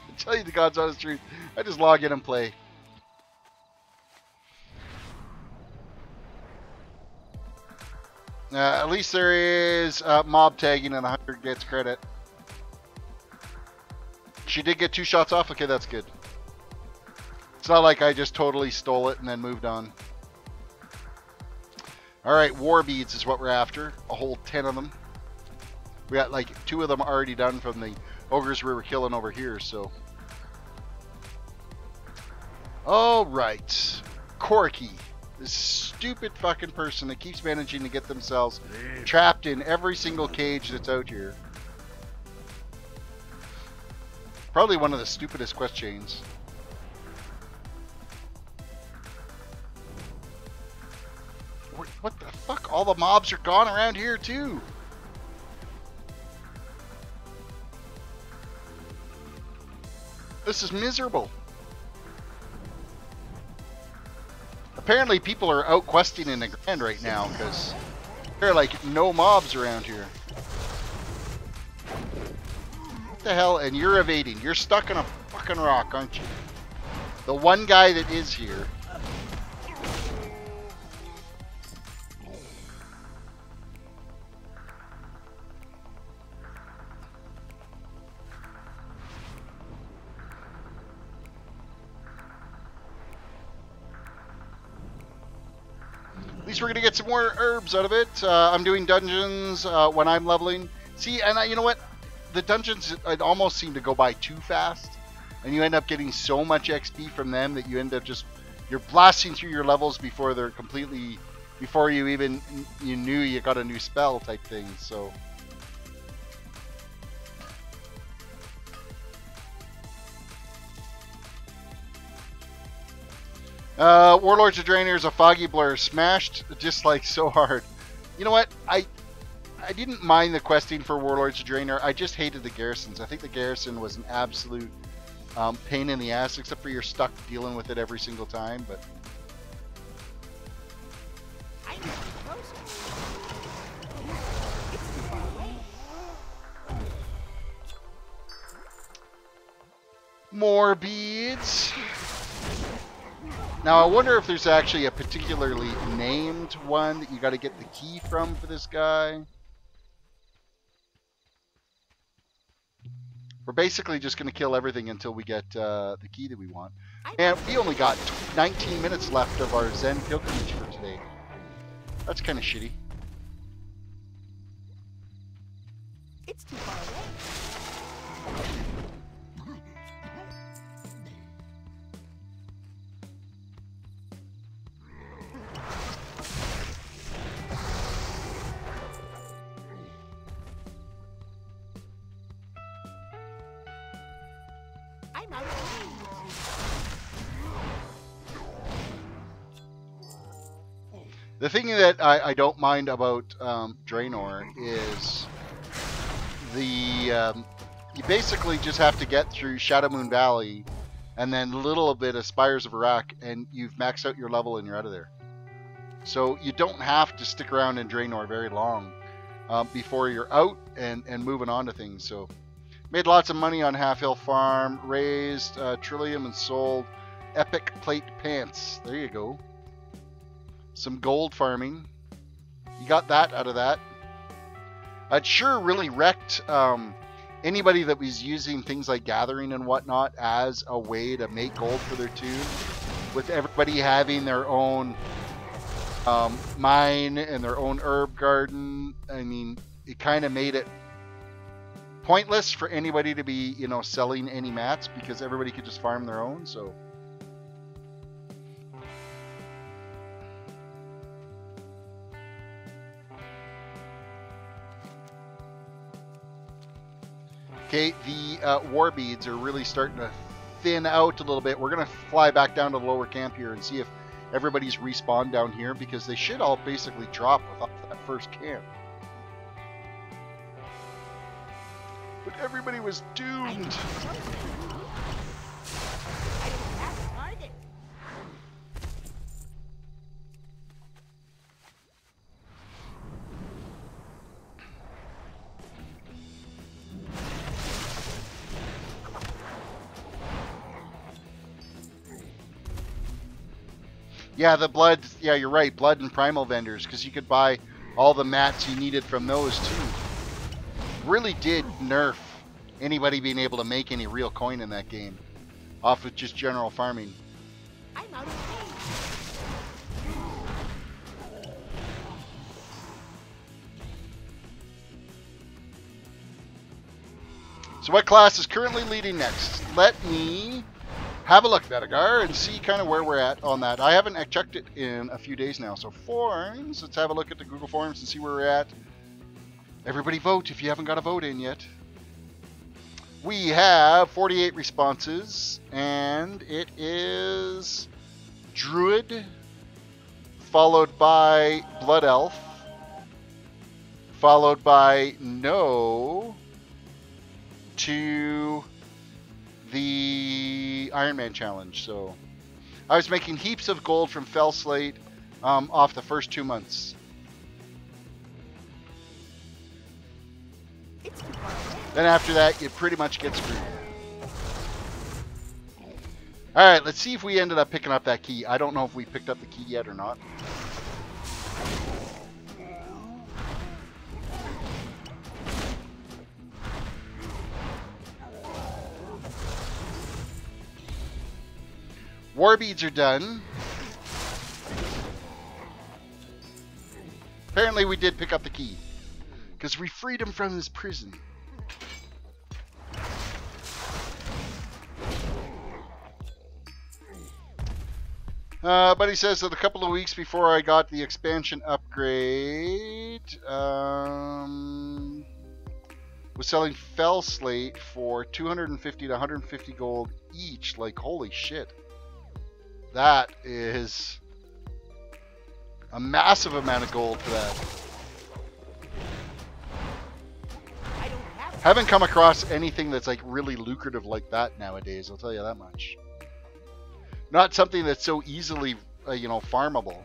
[SPEAKER 1] I tell you the God's honest truth. I just log in and play. At least there is mob tagging and 100 gets credit. She did get 2 shots off. Okay, that's good. It's not like I just totally stole it and then moved on. Alright, war beads is what we're after. A whole 10 of them. We got like 2 of them already done from the ogres we were killing over here, so. Alright. Corky. This stupid fucking person that keeps managing to get themselves trapped in every single cage that's out here. Probably one of the stupidest quest chains. What the fuck? All the mobs are gone around here too. This is miserable. Apparently people are out questing in the Grand right now because there are like no mobs around here. What the hell? And you're evading. You're stuck on a fucking rock, aren't you? The one guy that is here. At least we're going to get some more herbs out of it. I'm doing dungeons when I'm leveling. See, and you know what? The dungeons almost seem to go by too fast. And you end up getting so much XP from them that you end up just... You're blasting through your levels before they're completely... Before you even... You knew you got a new spell type thing, so... Warlords of Draenor is a foggy blur, smashed just like so hard. You know what? I didn't mind the questing for Warlords of Draenor. I just hated the garrisons. I think the garrison was an absolute pain in the ass, except for you're stuck dealing with it every single time. But more beads. Now, I wonder if there's actually a particularly named one that you got to get the key from for this guy. We're basically just going to kill everything until we get the key that we want. And we only got 19 minutes left of our Zen pilgrimage for today. That's kind of shitty.
[SPEAKER 5] It's too far away.
[SPEAKER 1] The thing that I don't mind about Draenor is you basically just have to get through Shadowmoon Valley and then a little bit of Spires of Iraq and you've maxed out your level and you're out of there. So you don't have to stick around in Draenor very long before you're out and moving on to things. So made lots of money on Half Hill Farm, raised Trillium and sold Epic Plate Pants. There you go. Some gold farming. You got that out of that. It sure really wrecked anybody that was using things like gathering and whatnot as a way to make gold for their toon. With everybody having their own mine and their own herb garden. I mean, it kind of made it pointless for anybody to be, you know, selling any mats because everybody could just farm their own. So okay, the war beads are really starting to thin out a little bit. We're going to fly back down to the lower camp here and see if everybody's respawned down here because they should all basically drop off that first camp. But everybody was doomed. Yeah, the blood, yeah, you're right, blood and primal vendors, because you could buy all the mats you needed from those too. Really did nerf anybody being able to make any real coin in that game off of just general farming.
[SPEAKER 5] I'm out of
[SPEAKER 1] So what class is currently leading next? Let me have a look, Vedigar, and see kind of where we're at on that. I haven't checked it in a few days now. So forms, let's have a look at the Google Forms and see where we're at. Everybody vote if you haven't got a vote in yet. We have 48 responses, and it is Druid, followed by Blood Elf, followed by No, to the Iron Man challenge. So I was making heaps of gold from Fell Slate off the first 2 months.
[SPEAKER 5] It's too far away.
[SPEAKER 1] Then after that, you pretty much get screwed. All right, let's see if we ended up picking up that key. I don't know if we picked up the key yet or not. War beads are done. Apparently we did pick up the key, because we freed him from his prison. But he says that a couple of weeks before I got the expansion upgrade, was selling Fell Slate for 250 to 150 gold each. Like, holy shit. That is a massive amount of gold for that.
[SPEAKER 5] I don't have
[SPEAKER 1] Haven't come across anything that's like really lucrative like that nowadays, I'll tell you that much. Not something that's so easily, you know, farmable.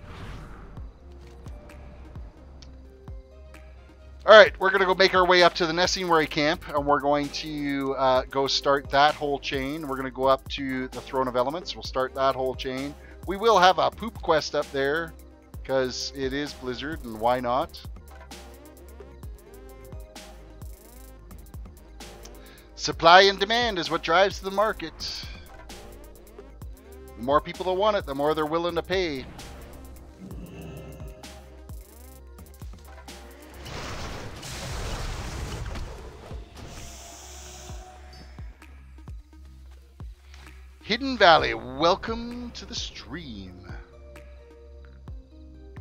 [SPEAKER 1] Alright, we're going to go make our way up to the Nestingwary camp, and we're going to go start that whole chain. We're going to go up to the Throne of Elements. We'll start that whole chain. We will have a poop quest up there, because it is Blizzard, and why not? Supply and demand is what drives the market. The more people that want it, the more they're willing to pay. Hidden Valley, welcome to the stream.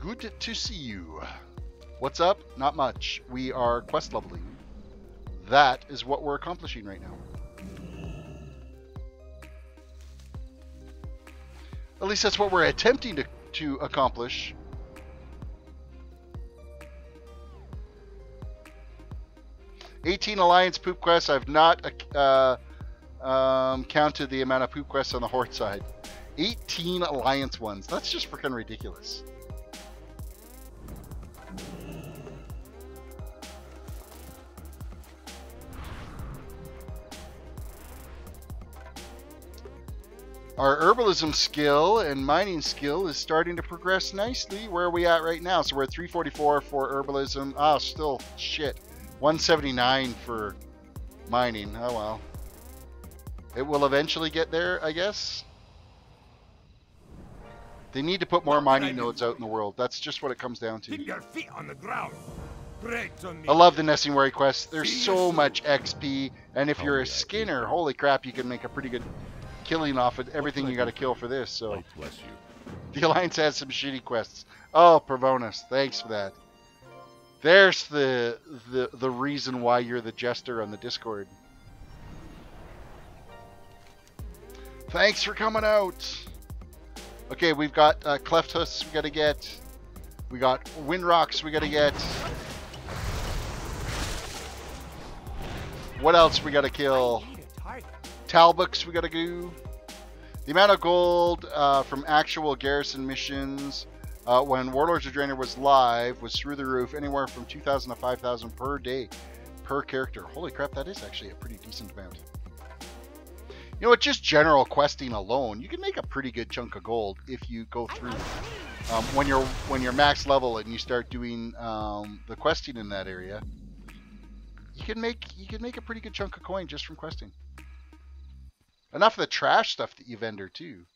[SPEAKER 1] Good to see you. What's up? Not much. We are quest leveling. That is what we're accomplishing right now. At least that's what we're attempting to accomplish. $18 Alliance poop quests. I've not counted the amount of poop quests on the Horde side. 18 Alliance ones. That's just freaking ridiculous. Our herbalism skill and mining skill is starting to progress nicely. Where are we at right now? So we're at 344 for herbalism. Oh, still shit. 179 for mining. Oh well. It will eventually get there, I guess. They need to put more mining nodes out in the world. That's just what it comes down to.
[SPEAKER 4] Keep your feet on the ground. Breaks on me.
[SPEAKER 1] I love the Nestingwary quests. There's so much XP, and if you're a skinner, holy crap, you can make a pretty good killing off of everything you got to kill for this. So
[SPEAKER 4] Bless you.
[SPEAKER 1] the Alliance has some shitty quests. Oh, Provonus, thanks for that. There's the reason why you're the jester on the Discord. Thanks for coming out. Okay, we've got Cleft Husks we got to get. We got Windrocks we got to get. What else we got to kill? Talbooks we got to do. The amount of gold from actual garrison missions when Warlords of Draenor was live was through the roof, anywhere from 2,000 to 5,000 per day per character. Holy crap, that is actually a pretty decent amount. You know what, just general questing alone, you can make a pretty good chunk of gold if you go through when you're max level and you start doing the questing in that area. You can make a pretty good chunk of coin just from questing. Enough of the trash stuff that you vendor too.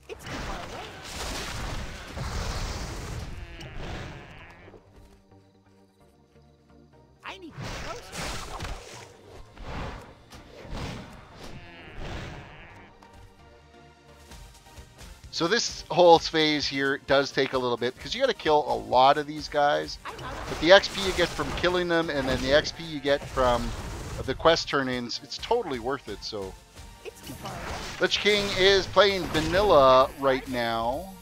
[SPEAKER 5] It's too far away. I need to be closer.
[SPEAKER 1] So this whole phase here does take a little bit because you got to kill a lot of these guys. But the XP you get from killing them and then the XP you get from the quest turn-ins, it's totally worth it. So
[SPEAKER 5] It's too far away.
[SPEAKER 1] Lich King is playing vanilla right now.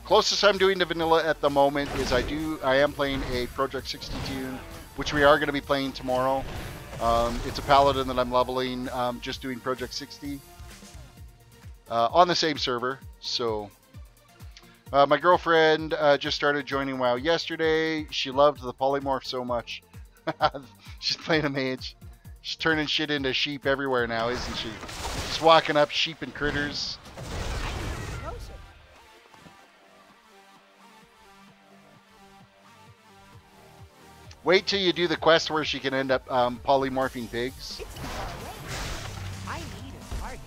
[SPEAKER 1] Closest I'm doing to vanilla at the moment is I am playing a Project 60 toon, which we are going to be playing tomorrow. It's a paladin that I'm leveling, just doing Project 60 on the same server. So my girlfriend just started joining WoW yesterday. She loved the polymorph so much. She's playing a mage. She's turning shit into sheep everywhere now, isn't she? Just walking up sheep and critters. Wait till you do the quest where she can end up polymorphing pigs.
[SPEAKER 5] I need a target.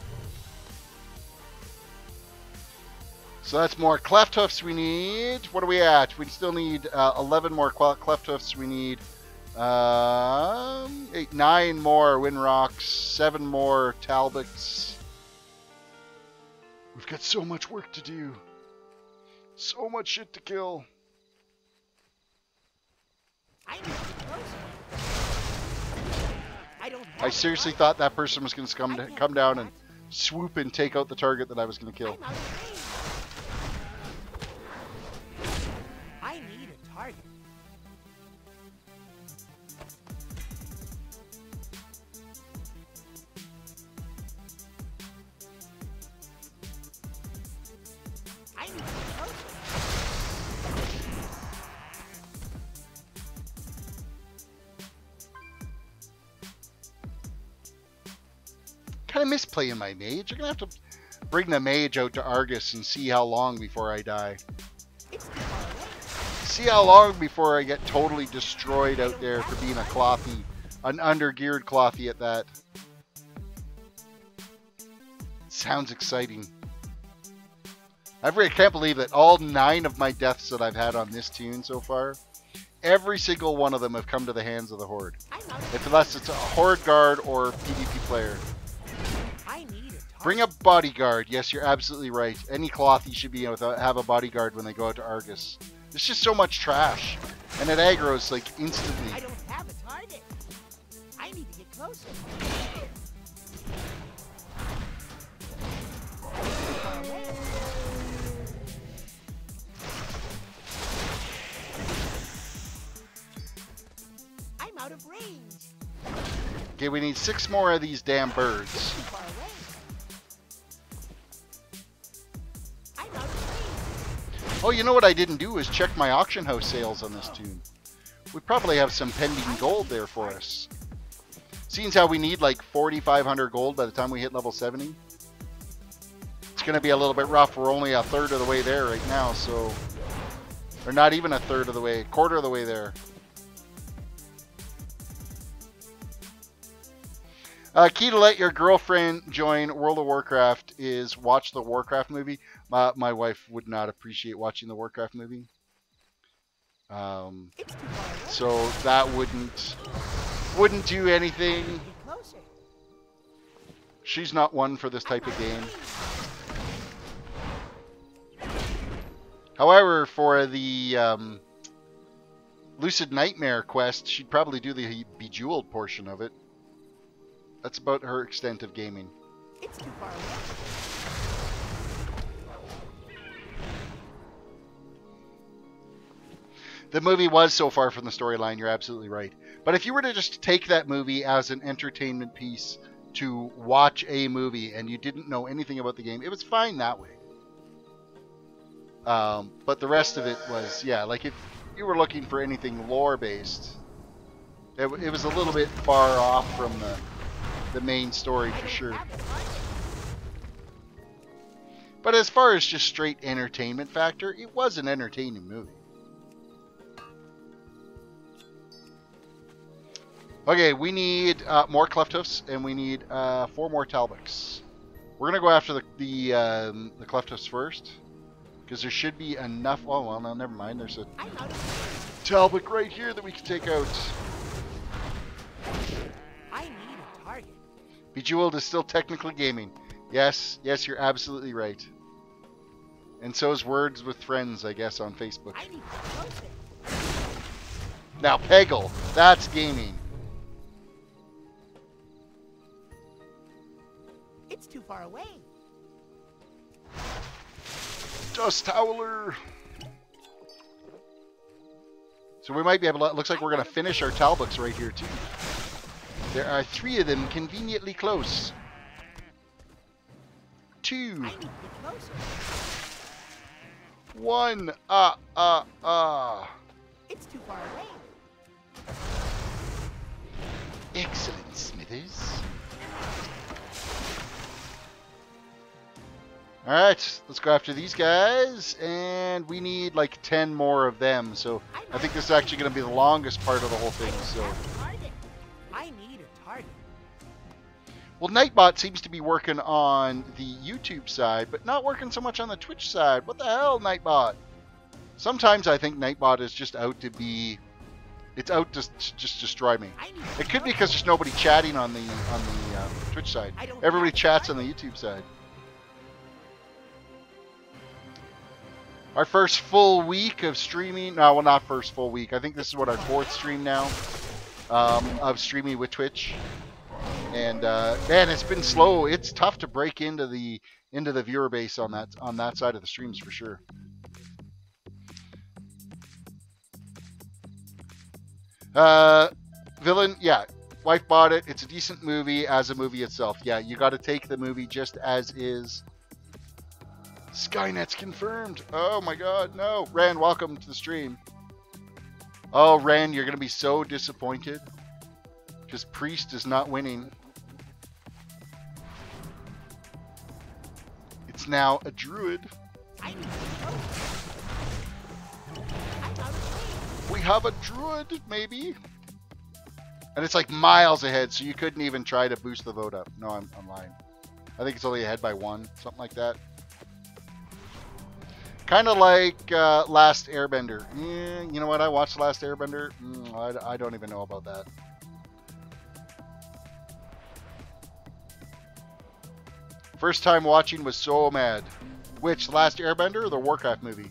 [SPEAKER 1] So that's more cleft hoofs we need. What are we at? We still need 11 more cleft hoofs. We need 9 more Winrocks, 7 more Talbots. We've got so much work to do. So much shit to kill.
[SPEAKER 5] I need to get closer. I don't have
[SPEAKER 1] I seriously thought that person was going to come down and swoop and take out the target that I was going to kill.
[SPEAKER 5] I'm out of range. I need a target. I need to get closer.
[SPEAKER 1] Kind of miss playing my mage. You're going to have to bring the mage out to Argus and see how long before I die.
[SPEAKER 5] It's too far away.
[SPEAKER 1] See how long before I get totally destroyed out there for being a clothy, an under-geared clothy at that. Sounds exciting. I can't believe that all 9 of my deaths that I've had on this tune so far, every single one of them have come to the hands of the Horde. Unless it's a Horde guard or PvP player.
[SPEAKER 5] I need a target.
[SPEAKER 1] Bring a bodyguard. Yes, you're absolutely right. Any clothy should be able to have a bodyguard when they go out to Argus. There's just so much trash. And it aggroes like instantly.
[SPEAKER 5] I don't have a target. I need to get closer. Far away. I'm out of range.
[SPEAKER 1] Okay, we need 6 more of these damn birds.
[SPEAKER 5] Too far away. I'm out of range.
[SPEAKER 1] Oh, you know what I didn't do is check my auction house sales on this tune. We probably have some pending gold there for us. Seeing how we need like 4,500 gold by the time we hit level 70. It's going to be a little bit rough. We're only a third of the way there right now, so... Or not even a third of the way, a quarter of the way there. Key to let your girlfriend join World of Warcraft is watch the Warcraft movie. My wife would not appreciate watching the Warcraft movie. So that wouldn't do anything.
[SPEAKER 5] Get closer.
[SPEAKER 1] She's not one for this type of game. However, for the Lucid Nightmare quest, she'd probably do the Bejeweled portion of it. That's about her extent of gaming.
[SPEAKER 5] It's too far away.
[SPEAKER 1] The movie was so far from the storyline, you're absolutely right. But if you were to just take that movie as an entertainment piece to watch a movie and you didn't know anything about the game, it was fine that way. But the rest of it was, yeah, like if you were looking for anything lore-based, it was a little bit far off from the main story for sure. But as far as just straight entertainment factor, it was an entertaining movie. Okay, we need more cleft hoofs, and we need 4 more Talbots. We're gonna go after the cleft hoofs first, because there should be enough. Oh well, no, never mind. There's a Talbot right here that we can take out.
[SPEAKER 5] I need a target.
[SPEAKER 1] Bejeweled is still technically gaming. Yes, you're absolutely right. And so is Words with Friends, I guess, on Facebook.
[SPEAKER 5] I need to get closer.
[SPEAKER 1] Now, Peggle, that's gaming.
[SPEAKER 5] It's too far away.
[SPEAKER 1] Dust Howler. So we might be able to, looks like we're going to finish our Talbots right here too. There are 3 of them conveniently close. 2.
[SPEAKER 5] I need to get closer.
[SPEAKER 1] 1.
[SPEAKER 5] It's too far away.
[SPEAKER 1] Excellent, Smithers. Alright, let's go after these guys. And we need like 10 more of them. So I think this is actually going to be the longest part of the whole thing. So.
[SPEAKER 5] I need a target.
[SPEAKER 1] Well, Nightbot seems to be working on the YouTube side, but not working so much on the Twitch side. What the hell, Nightbot? Sometimes I think Nightbot is just out to be... It's out to just destroy me. It could be because there's nobody chatting on the Twitch side. Everybody chats on the YouTube side. Our first full week of streaming... No, well, not first full week. I think this is what our 4th stream now of streaming with Twitch. And man, it's been slow. It's tough to break into the viewer base on that side of the streams for sure. Villain, yeah, wife bought it. It's a decent movie as a movie itself. Yeah, you got to take the movie just as is. Skynet's confirmed. Oh my God, no. Ran, welcome to the stream. Oh, Ran, you're gonna be so disappointed because Priest is not winning. It's now a druid. We have a druid, maybe. And it's like miles ahead, so you couldn't even try to boost the vote up. No, I'm lying. I think it's only ahead by 1, something like that. Kind of like Last Airbender. You know what? I watched Last Airbender. I don't even know about that. First time watching was so mad. Which, Last Airbender or the Warcraft movie?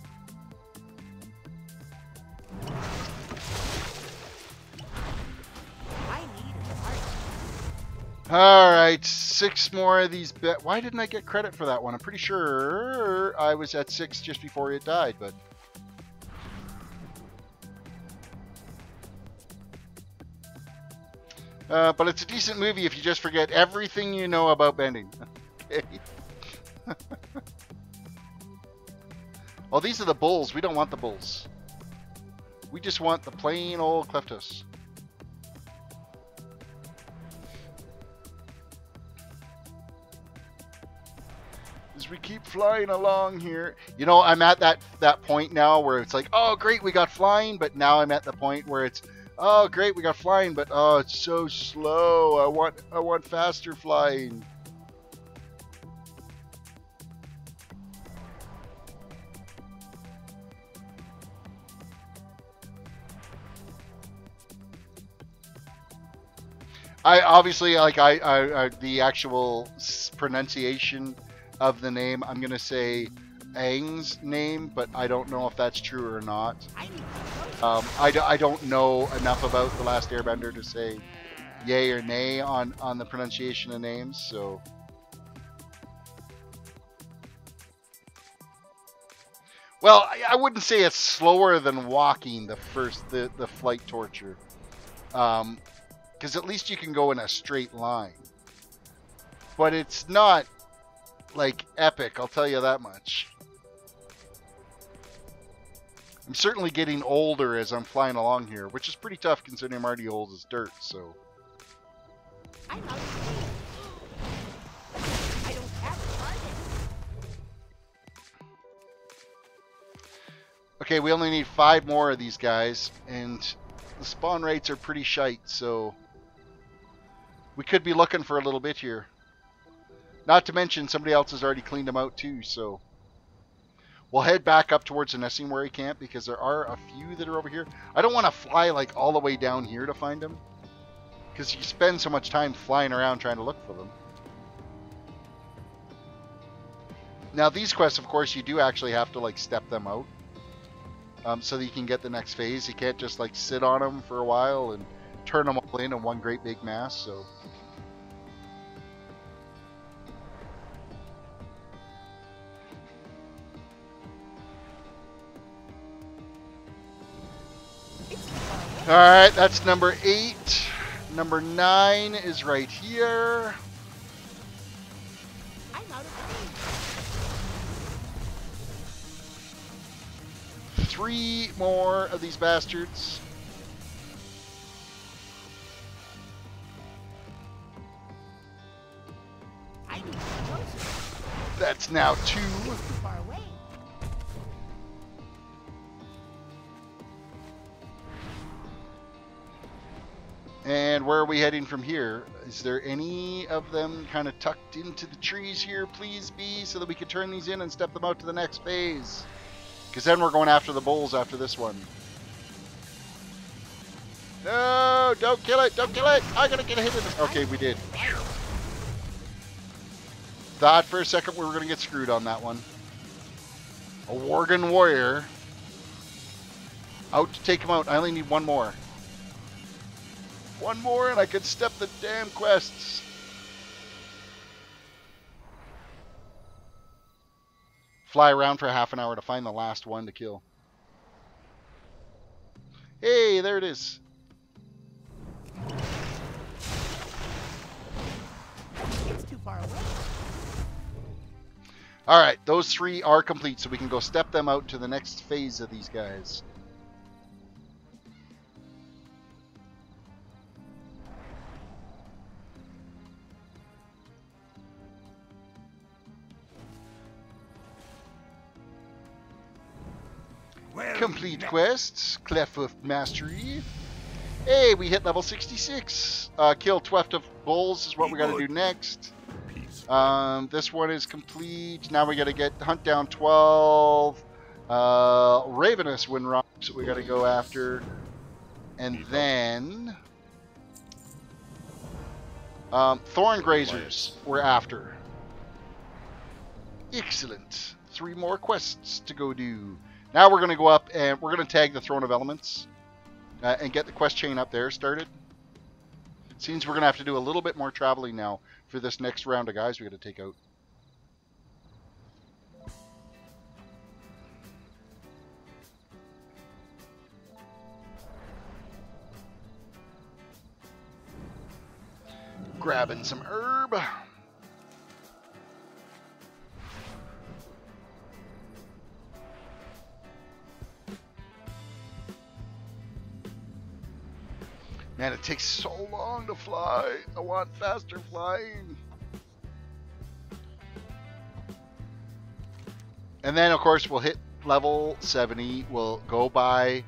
[SPEAKER 1] Alright, 6 more of these bet. Why didn't I get credit for that one? I'm pretty sure I was at 6 just before it died, but... but it's a decent movie if you just forget everything you know about bending. Okay. Oh, these are the bulls. We don't want the bulls. We just want the plain old Cleftos. As we keep flying along here, you know, I'm at that point now where it's like, oh great, we got flying, but now I'm at the point where it's, oh great, we got flying, but oh, it's so slow. I want faster flying. I obviously, like, I the actual pronunciation of the name, I'm gonna say Aang's name, but I don't know if that's true or not. I don't know enough about The Last Airbender to say yay or nay on the pronunciation of names, so. Well, I wouldn't say it's slower than walking, the flight torture. Because at least you can go in a straight line. But it's not, like, epic, I'll tell you that much. I'm certainly getting older as I'm flying along here, which is pretty tough considering I'm already old as dirt, so.
[SPEAKER 5] I don't have a target.
[SPEAKER 1] Okay, we only need 5 more of these guys, and the spawn rates are pretty shite, so we could be looking for a little bit here. Not to mention somebody else has already cleaned them out too, so we'll head back up towards the nesting worry camp because there are a few that are over here. I don't want to fly like all the way down here to find them because you spend so much time flying around trying to look for them. Now these quests, of course, you do actually have to like step them out so that you can get the next phase. You can't just like sit on them for a while and turn them all in one great big mass, so. Alright, that's number 8. Number 9 is right here.
[SPEAKER 5] I'm out of food.
[SPEAKER 1] 3 more of these bastards.
[SPEAKER 5] I need to get closer.
[SPEAKER 1] That's now 2.
[SPEAKER 5] It's too far away.
[SPEAKER 1] And where are we heading from here? Is there any of them kind of tucked into the trees here? Please be, so that we can turn these in and step them out to the next phase. Because then we're going after the bulls after this one. No, don't kill it, don't kill it. I'm going to get a hit in it. Okay, we did. Thought for a second we were going to get screwed on that one. A Worgen warrior. Out to take him out. I only need 1 more. 1 more and I could step the damn quests. Fly around for half an hour to find the last one to kill. Hey, there it is.
[SPEAKER 5] It's too far away.
[SPEAKER 1] Alright, those 3 are complete, so we can go step them out to the next phase of these guys.
[SPEAKER 4] Well,
[SPEAKER 1] Complete quests. Clefhoof Mastery. Hey, we hit level 66. Kill 12 of bulls is what we got to do next.
[SPEAKER 4] peace.
[SPEAKER 1] This one is complete. Now we got to hunt down 12 ravenous windrocks that we got to go after, and then thorn grazers we're after. Excellent. 3 more quests to go do. Now we're going to go up and we're going to tag the Throne of Elements and get the quest chain up there started. Seems we're going to have to do a little bit more traveling now for this next round of guys we got to take out. Grabbing some herb. Man, it takes so long to fly. I want faster flying. And then, of course, we'll hit level 70. We'll go by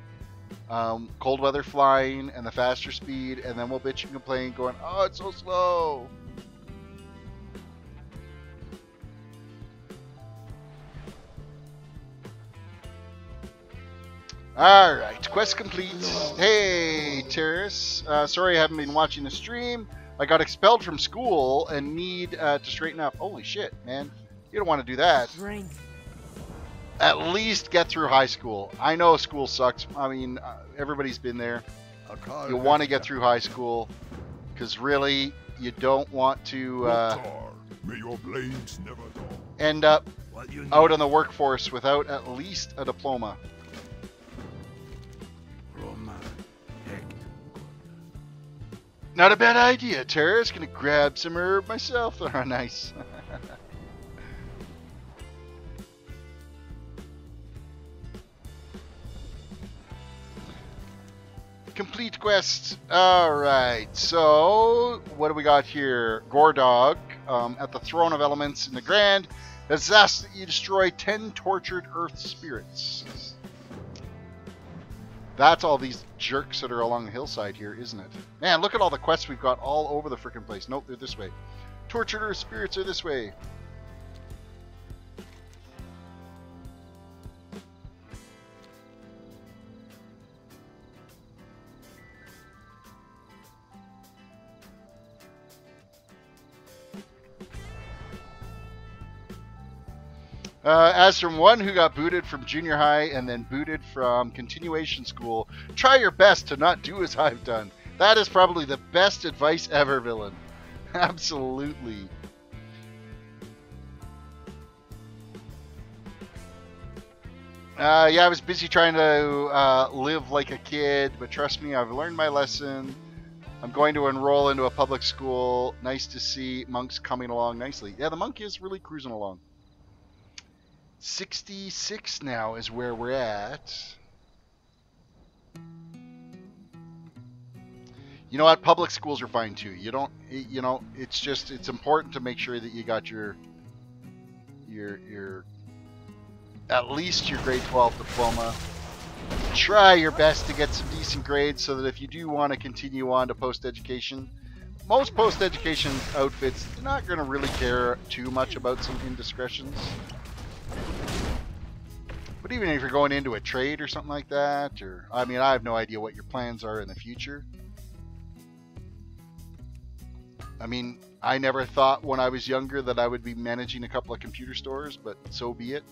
[SPEAKER 1] cold weather flying and the faster speed, and then we'll bitch and complain going, oh, it's so slow. Alright, quest complete. Hey, Terris. Sorry I haven't been watching the stream. I got expelled from school and need to straighten up. Holy shit, man. You don't want to do that.
[SPEAKER 3] Drink.
[SPEAKER 1] At least get through high school. I know school sucks. I mean, everybody's been there. You want to get through high school because really, you don't want to
[SPEAKER 4] May your blades never dull.
[SPEAKER 1] end up out in the workforce without at least a diploma. Not a bad idea, Terris. Gonna grab some herb myself. Oh, nice. Complete quest. Alright, so what do we got here? Gordog at the Throne of Elements in the Grand has asked that you destroy 10 tortured earth spirits. That's all these jerks that are along the hillside here, isn't it? Man, look at all the quests we've got all over the frickin' place. Nope, they're this way. Tortured earth spirits are this way. As from one who got booted from junior high and then booted from continuation school, try your best to not do as I've done. That is probably the best advice ever, villain. Absolutely. Yeah, I was busy trying to live like a kid, but trust me, I've learned my lesson. I'm going to enroll into a public school. Nice to see Monk's coming along nicely. Yeah, the Monk is really cruising along. 66 now is where we're at. You know what? Public schools are fine too. You don't, you know, it's just, it's important to make sure that you got your at least your grade 12 diploma. Try your best to get some decent grades so that if you do want to continue on to post-education, most post-education outfits are not going to really care too much about some indiscretions. But even if you're going into a trade or something like that, or, I mean, I have no idea what your plans are in the future. I mean, I never thought when I was younger that I would be managing a couple of computer stores, but so be it.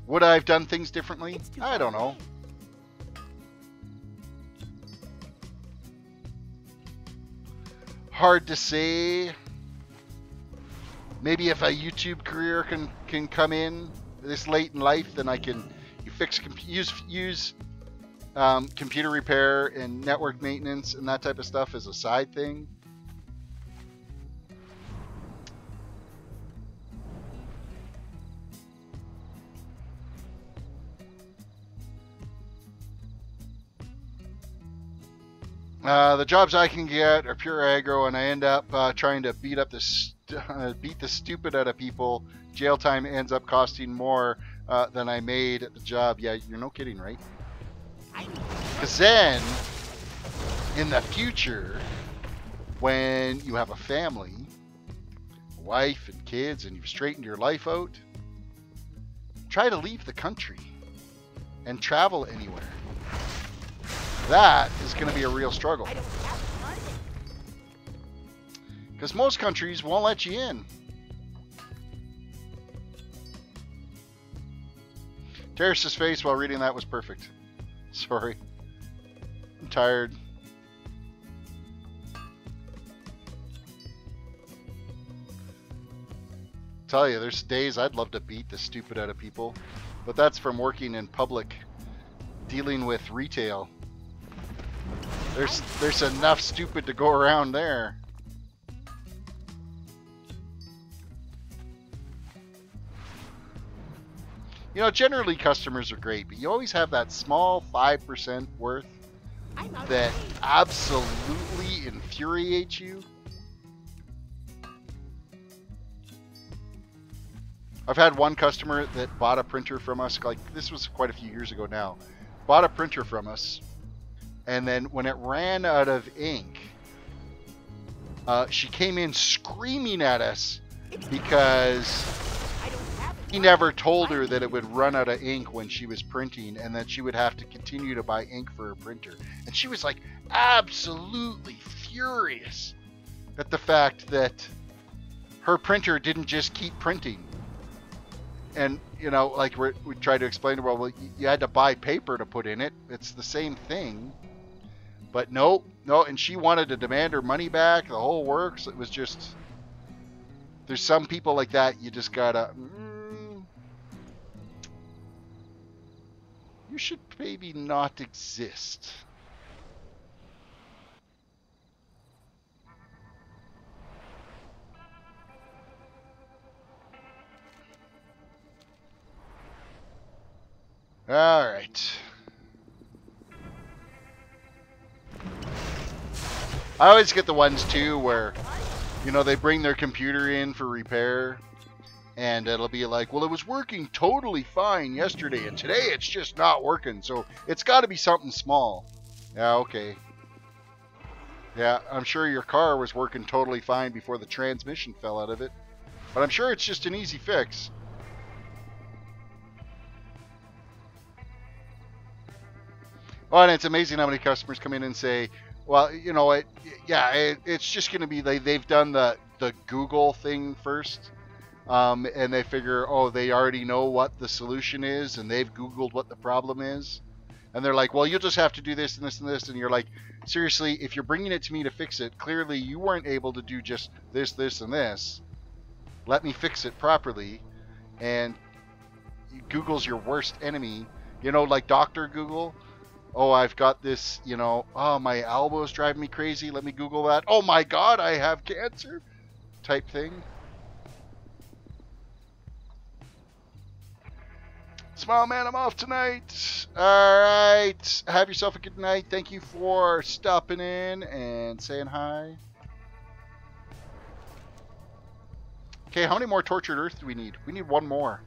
[SPEAKER 1] Would I have done things differently? I don't know. Hard to say. Maybe if a YouTube career can come in this late in life, then I can use computer repair and network maintenance and that type of stuff as a side thing. The jobs I can get are pure aggro, and I end up trying to beat the stupid out of people. Jail time ends up costing more than I made at the job. Yeah, you're no kidding, right? Because then, in the future, when you have a family, a wife and kids, and you've straightened your life out, try to leave the country and travel anywhere. That is going to be a real struggle. Because most countries won't let you in. Terris's face while reading that was perfect. Sorry. I'm tired. Tell you, there's days I'd love to beat the stupid out of people. But that's from working in public, dealing with retail. There's enough stupid to go around there. You know, generally customers are great, but you always have that small 5% worth that absolutely infuriates you. I've had one customer that bought a printer from us, like this was quite a few years ago now, bought a printer from us. And then when it ran out of ink, she came in screaming at us because he never told her that it would run out of ink when she was printing and that she would have to continue to buy ink for her printer. And she was like absolutely furious at the fact that her printer didn't just keep printing. And, you know, like we tried to explain to her, well, you had to buy paper to put in it. It's the same thing. But no, and she wanted to demand her money back, the whole works. It was just, there's some people like that, you just gotta, you should maybe not exist. All right. I always get the ones too where, you know, they bring their computer in for repair and it'll be like, well, it was working totally fine yesterday and today it's just not working. So it's got to be something small. Yeah, okay. Yeah, I'm sure your car was working totally fine before the transmission fell out of it. But I'm sure it's just an easy fix. Oh, and it's amazing how many customers come in and say, well, you know what, it's just going to be, they've done the Google thing first, and they figure, oh, they already know what the solution is, and they've Googled what the problem is. And they're like, well, you'll just have to do this and this and this. And you're like, seriously, if you're bringing it to me to fix it, clearly you weren't able to do just this, this, and this. Let me fix it properly. And Google's your worst enemy. You know, like Dr. Google. oh, I've got this, you know, oh, my elbow's driving me crazy. Let me Google that. Oh my God, I have cancer type thing. Smile man, I'm off tonight. All right. Have yourself a good night. Thank you for stopping in and saying hi. Okay, how many more tortured earth do we need? We need one more.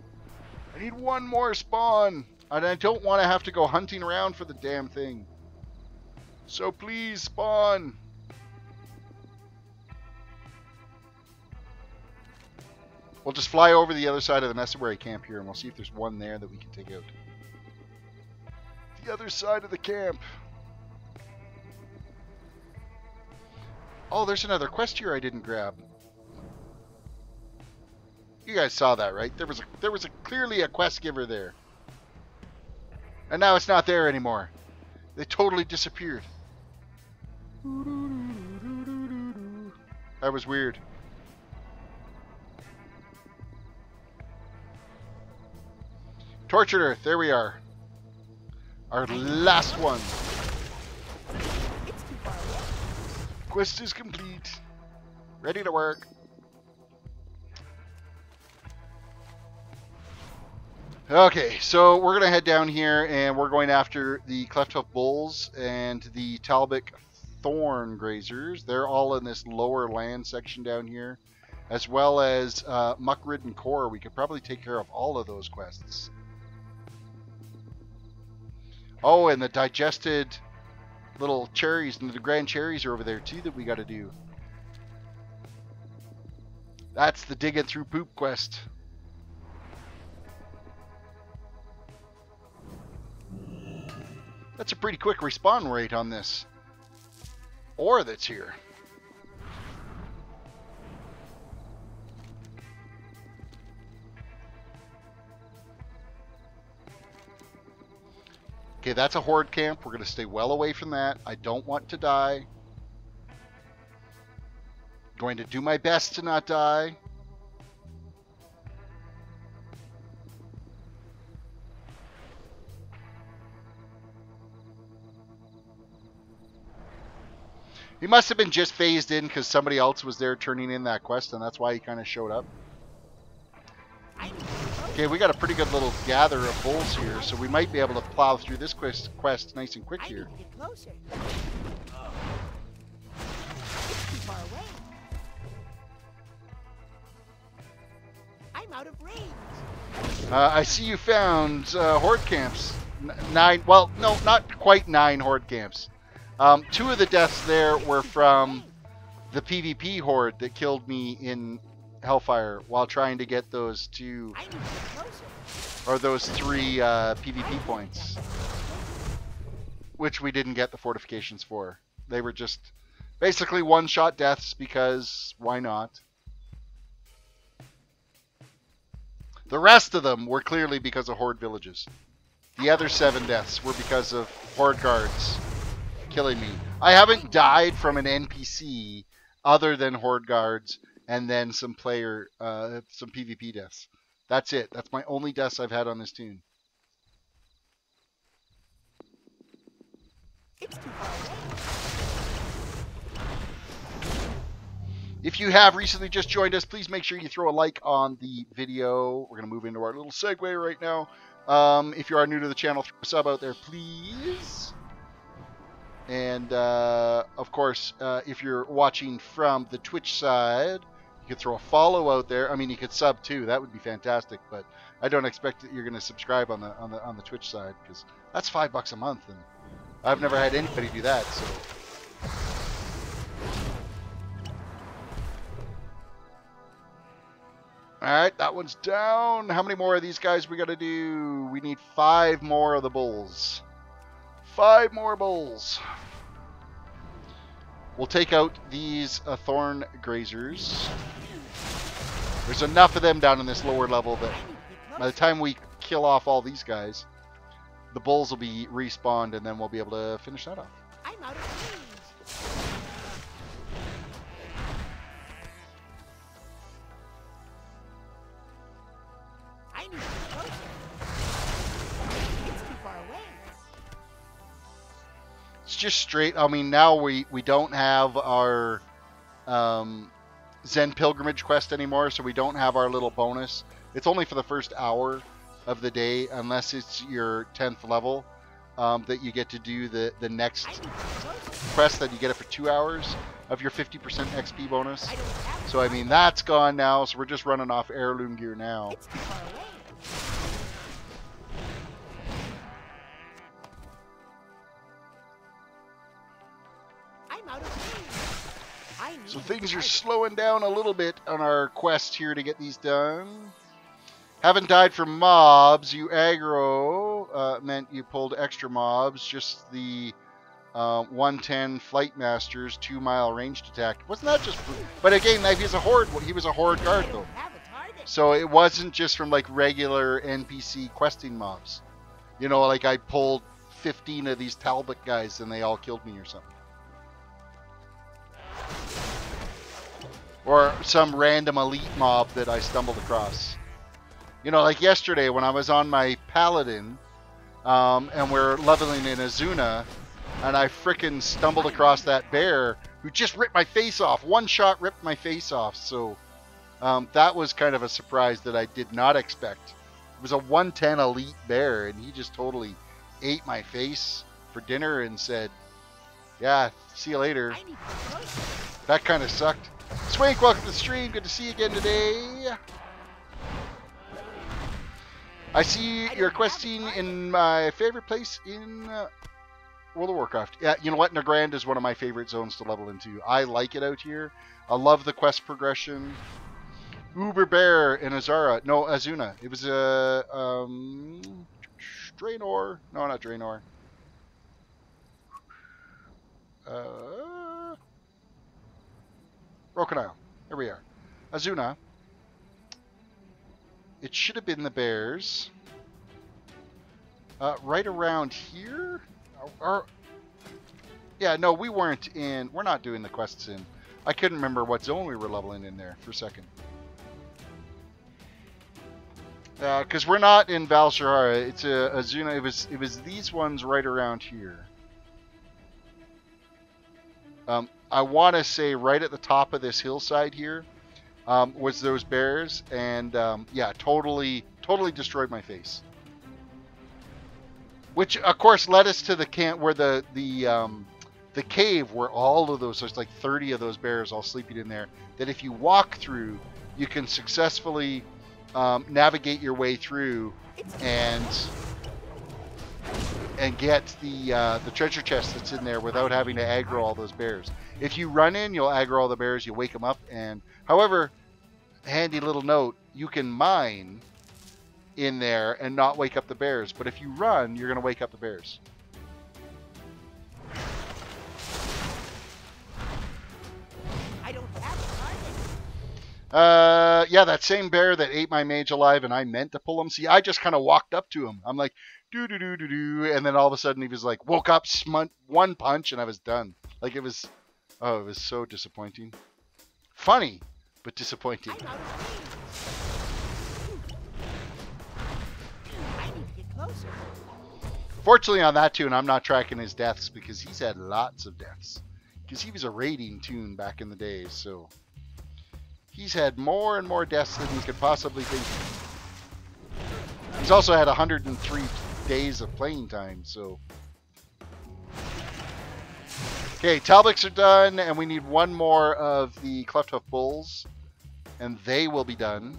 [SPEAKER 1] I need one more spawn. And I don't want to have to go hunting around for the damn thing. So please spawn. We'll just fly over the other side of the Messawary camp here and we'll see if there's one there that we can take out. The other side of the camp. Oh, there's another quest here I didn't grab. You guys saw that, right? There was clearly a quest giver there. And now it's not there anymore. They totally disappeared. That was weird. Tortured Earth, there we are. Our last one. Quest is complete. Ready to work. Okay, so we're going to head down here and we're going after the Clefthoof Bulls and the Talbot Thorn Grazers. They're all in this lower land section down here, as well as Muck-Ridden Core. We could probably take care of all of those quests. Oh, and the digested little cherries and the grand cherries are over there too that we got to do. That's the digging through poop quest. That's a pretty quick respawn rate on this ore that's here. Okay, that's a horde camp. We're going to stay well away from that. I don't want to die. Going to do my best to not die. He must have been just phased in because somebody else was there turning in that quest, and that's why he kind of showed up. Okay, we got a pretty good little gather of bulls here, so we might be able to plow through this quest nice and quick here.
[SPEAKER 5] I need to get closer. It's too far away. I'm out of range.
[SPEAKER 1] I see you found horde camps. 9, well, no, not quite 9 horde camps. 2 of the deaths there were from the PvP horde that killed me in Hellfire while trying to get those 2 or those 3 PvP points, which we didn't get the fortifications for. They were just basically one-shot deaths because why not? The rest of them were clearly because of horde villages. The other 7 deaths were because of horde guards killing me. I haven't died from an NPC other than horde guards and then some player, some PvP deaths. That's it. That's my only deaths I've had on this toon.
[SPEAKER 5] It's too far away.
[SPEAKER 1] If you have recently just joined us, please make sure you throw a like on the video. We're going to move into our little segue right now. If you are new to the channel, throw a sub out there, please. And, of course, if you're watching from the Twitch side, you could throw a follow out there. I mean, you could sub too. That would be fantastic. But I don't expect that you're going to subscribe on the Twitch side because that's $5 a month, and I've never had anybody do that. So. All right, that one's down. How many more of these guys we got to do? We need 5 more of the bulls. 5 more bulls. We'll take out these thorn grazers. There's enough of them down in this lower level that by the time we kill off all these guys, the bulls will be respawned and then we'll be able to finish that off.
[SPEAKER 5] I'm out of range. I need to get closer. It's too far away.
[SPEAKER 1] just straight. I mean, now we don't have our Zen Pilgrimage quest anymore, so we don't have our little bonus. It's only for the first hour of the day, unless it's your 10th level, that you get to do the next quest that you get it for 2 hours of your 50% XP bonus. So I mean, that's gone now, so we're just running off heirloom gear now.
[SPEAKER 5] It's too far away. I'm out of range. I need
[SPEAKER 1] So
[SPEAKER 5] a
[SPEAKER 1] things are
[SPEAKER 5] target.
[SPEAKER 1] slowing down a little bit on our quest here to get these done. Haven't died from mobs. You aggro meant you pulled extra mobs. Just the 110 Flight Masters 2-mile ranged attack. Wasn't that just... But again, he was a horde. He was a horde guard though.
[SPEAKER 5] Have a target.
[SPEAKER 1] So it wasn't just from like regular NPC questing mobs. You know, like I pulled 15 of these Talbot guys and they all killed me or something. Or some random elite mob that I stumbled across. You know, like yesterday when I was on my Paladin, and we're leveling in Azuna, and I frickin' stumbled across that bear who just ripped my face off. One shot ripped my face off. So that was kind of a surprise that I did not expect. It was a 110 elite bear, and he just totally ate my face for dinner and said, yeah, see you later.
[SPEAKER 5] I need a target.
[SPEAKER 1] That kind of sucked. Swank, welcome to the stream. Good to see you again today. I see you're questing in my favorite place in World of Warcraft. Yeah, you know what? Nagrand is one of my favorite zones to level into. I like it out here. I love the quest progression. Uber Bear in Azara. No, Azuna. It was a Draenor. No, not Draenor. Broken Isle. Here we are. Azuna. It should have been the bears. Right around here? Yeah, no, we weren't in... We're not doing the quests in... I couldn't remember what zone we were leveling in there for a second. Because we're not in Val Shahara. It's Azuna. It was these ones right around here. I want to say right at the top of this hillside here was those bears, and yeah, totally destroyed my face. Which of course led us to the camp where the cave where all of those, there's like 30 of those bears all sleeping in there. That if you walk through, you can successfully navigate your way through and get the treasure chest that's in there without having to aggro all those bears. If you run in, you'll aggro all the bears, you wake them up, and however, handy little note, you can mine in there and not wake up the bears, but if you run, you're going to wake up the bears.
[SPEAKER 5] I don't have a target.
[SPEAKER 1] Yeah, that same bear that ate my mage alive and I meant to pull him. See, I just kind of walked up to him. I'm like, do, and then all of a sudden he was like, woke up, one punch, and I was done. Like it was, oh, it was so disappointing. Funny, but disappointing.
[SPEAKER 5] I'm out of range. I need to get closer.
[SPEAKER 1] Fortunately on that tune, I'm not tracking his deaths because he's had lots of deaths. Because he was a raiding tune back in the days, so he's had more and more deaths than you could possibly think. He's also had 103 days of playing time, so. Okay, Talbots are done, and we need one more of the Clefthoof Bulls, and they will be done.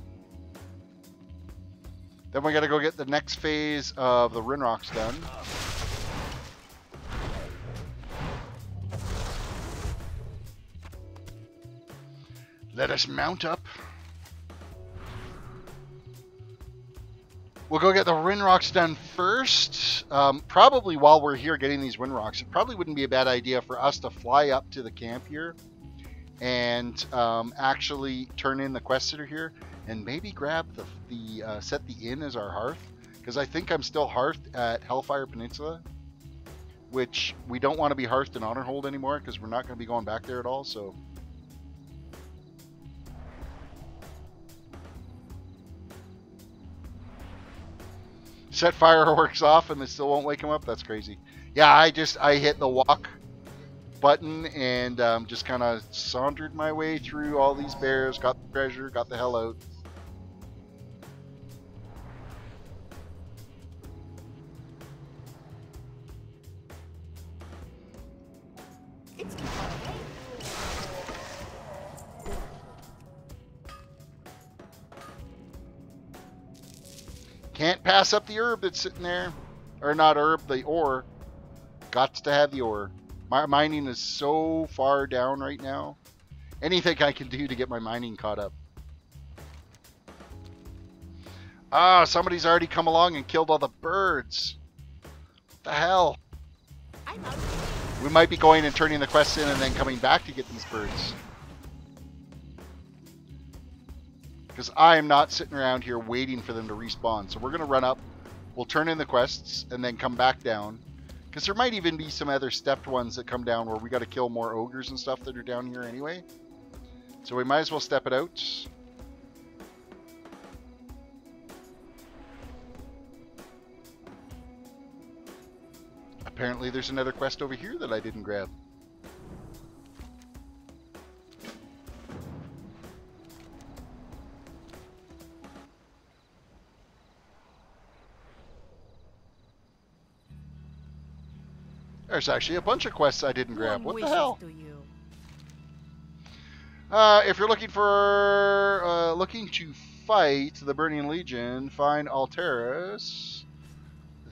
[SPEAKER 1] Then we got to go get the next phase of the Rinrocks done. Let us mount up. We'll go get the Rinrocks done first. Probably while we're here getting these Rinrocks, it probably wouldn't be a bad idea for us to fly up to the camp here and actually turn in the quests that are here and maybe grab the set the inn as our hearth, because I think I'm still hearthed at Hellfire Peninsula, which we don't want to be hearthed in Honorhold anymore because we're not going to be going back there at all. So. Set fireworks off and they still won't wake him up? That's crazy. Yeah, I hit the walk button and just kind of sauntered my way through all these bears, got the treasure, got the hell out.
[SPEAKER 5] It's too far away.
[SPEAKER 1] Can't pass up the herb that's sitting there. Or not herb, the ore. Got to have the ore. My mining is so far down right now. Anything I can do to get my mining caught up. Ah, somebody's already come along and killed all the birds. What the hell?
[SPEAKER 5] I'm out.
[SPEAKER 1] We might be going and turning the quests in and then coming back to get these birds. Because I am not sitting around here waiting for them to respawn. So we're going to run up. We'll turn in the quests and then come back down. Because there might even be some other stepped ones that come down where we got to kill more ogres and stuff that are down here anyway. So we might as well step it out. Apparently there's another quest over here that I didn't grab. There's actually a bunch of quests I didn't grab. What the hell? If you're looking for looking to fight the Burning Legion, find Alteris,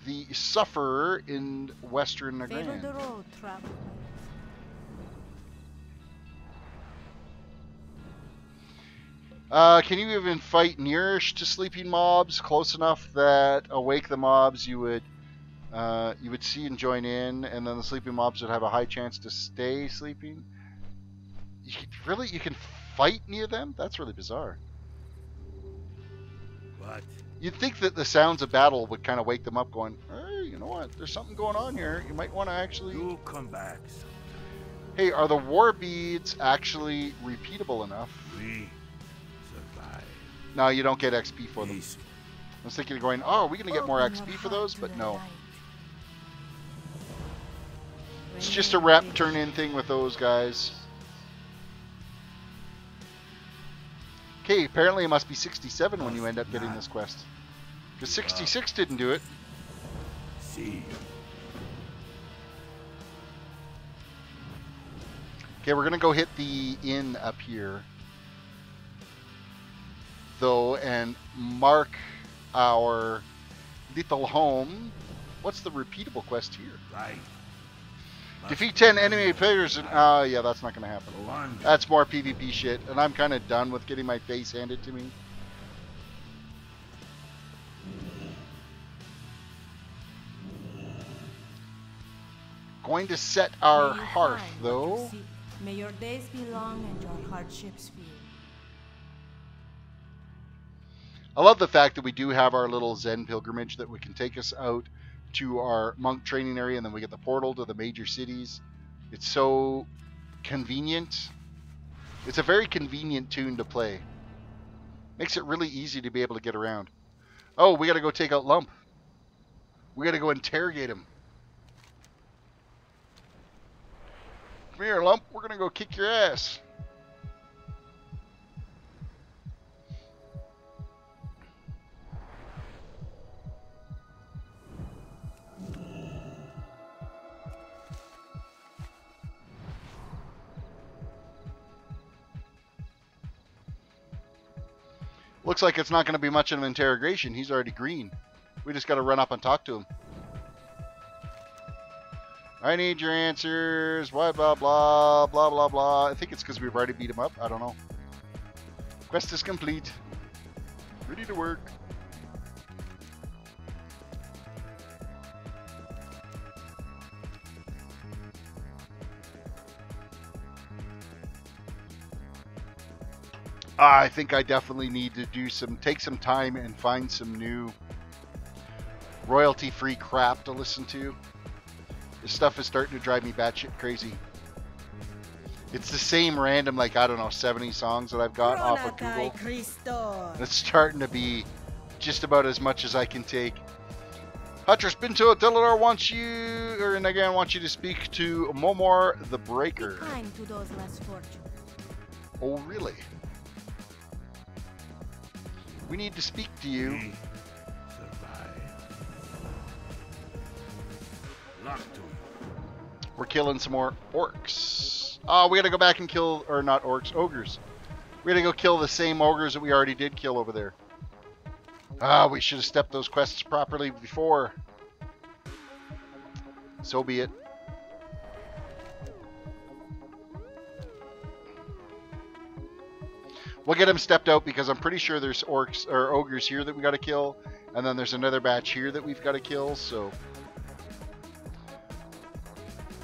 [SPEAKER 1] the Sufferer in Western Nagrand.
[SPEAKER 3] The road, traveler.
[SPEAKER 1] Can you even fight nearish to sleeping mobs, close enough that awake the mobs you would see and join in, and then the sleeping mobs would have a high chance to stay sleeping? You can fight near them? That's really bizarre.
[SPEAKER 2] What?
[SPEAKER 1] You'd think that the sounds of battle would kind of wake them up going, hey, you know what? There's something going on here. You might want to actually...
[SPEAKER 2] You'll come back sometime.
[SPEAKER 1] Hey, are the war beads actually repeatable enough?
[SPEAKER 2] We survive.
[SPEAKER 1] No, you don't get XP for them.
[SPEAKER 2] Peace.
[SPEAKER 1] I was thinking of going, oh, are we going to get more XP for those? But no. It's just a rep turn-in thing with those guys. Okay, apparently it must be 67 when you end up getting this quest. Because 66 didn't do it.
[SPEAKER 2] See.
[SPEAKER 1] Okay, we're going to go hit the inn up here, though, and mark our little home. What's the repeatable quest here?
[SPEAKER 2] Right.
[SPEAKER 1] Defeat 10 enemy players and... yeah, that's not going to happen.
[SPEAKER 2] One.
[SPEAKER 1] That's more PvP shit, and I'm kind of done with getting my face handed to me. Going to set our hearth, though.
[SPEAKER 3] May your days be long and your hardships few.
[SPEAKER 1] I love the fact that we do have our little Zen pilgrimage that we can take us out to our monk training area, and then we get the portal to the major cities. It's so convenient. It's a very convenient tune to play. Makes it really easy to be able to get around. Oh, we got to go take out Lump. We got to go interrogate him. Come here, Lump. We're going to go kick your ass. Looks like it's not going to be much of an interrogation. He's already green. We just got to run up and talk to him. I need your answers. Blah, blah, blah, blah, blah, blah. I think it's because we've already beat him up. I don't know. Quest is complete. Ready to work. I think I definitely need to take some time and find some new royalty-free crap to listen to. This stuff is starting to drive me batshit crazy. It's the same random, like, I don't know, 70 songs that I've got off of Google. It's starting to be just about as much as I can take. Huntress Binto Teledor wants you, or and again wants you to speak to Momor the Breaker.
[SPEAKER 3] Be kind to those less fortunate.
[SPEAKER 1] Oh, really? We need to speak to you.
[SPEAKER 2] We survive. Lock to it.
[SPEAKER 1] We're killing some more orcs. Oh, we gotta go back and kill, or not orcs, ogres. We gotta go kill the same ogres that we already did kill over there. Ah, we should have stepped those quests properly before. So be it. We'll get them stepped out because I'm pretty sure there's orcs or ogres here that we gotta kill, and then there's another batch here that we've gotta kill, so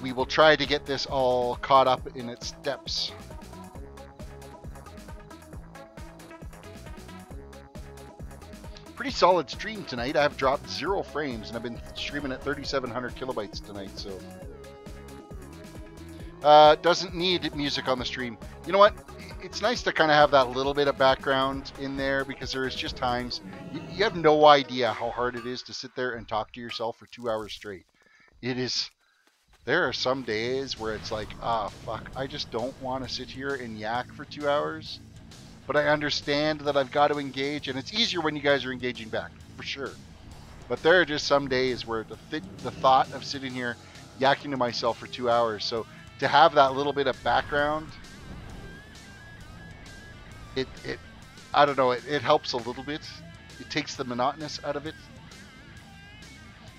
[SPEAKER 1] we will try to get this all caught up in its steps. Pretty solid stream tonight. I've dropped 0 frames and I've been streaming at 3,700 kilobytes tonight, so doesn't need music on the stream. You know what? It's nice to kind of have that little bit of background in there because there is just times you have no idea how hard it is to sit there and talk to yourself for 2 hours straight. It is. There are some days where it's like, ah, fuck, I just don't want to sit here and yak for 2 hours. But I understand that I've got to engage, and it's easier when you guys are engaging back, for sure. But there are just some days where the thought of sitting here yakking to myself for 2 hours, so to have that little bit of background, I don't know, it helps a little bit. It takes the monotonous out of it.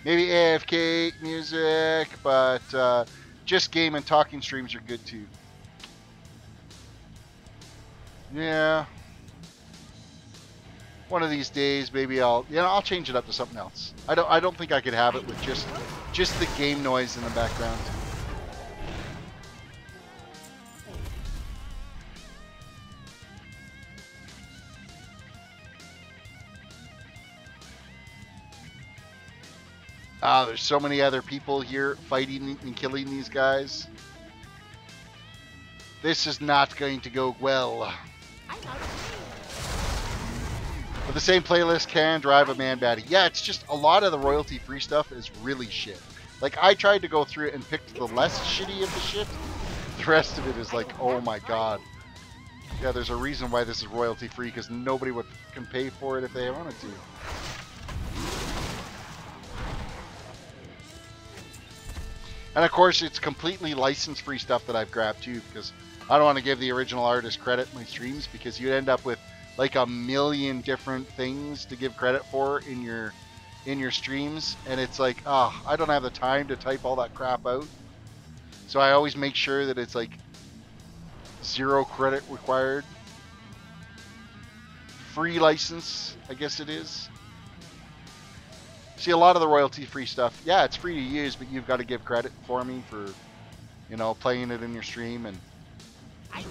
[SPEAKER 1] Maybe AFK music, but just game and talking streams are good too. Yeah. One of these days, maybe I'll change it up to something else. I don't think I could have it with just the game noise in the background. Ah, there's so many other people here fighting and killing these guys. This is not going to go well. But the same playlist can drive a man batty. Yeah, it's just a lot of the royalty-free stuff is really shit. Like, I tried to go through it and pick the less shitty of the shit. The rest of it is like, oh my god. Yeah, there's a reason why this is royalty-free, because nobody can pay for it if they wanted to. And of course, it's completely license-free stuff that I've grabbed too, because I don't want to give the original artist credit in my streams, because you'd end up with like a million different things to give credit for in your streams, and it's like, oh, I don't have the time to type all that crap out. So I always make sure that it's like 0 credit required. Free license, I guess it is. See, a lot of the royalty-free stuff, yeah, it's free to use, but you've got to give credit for me for, you know, playing it in your stream. And I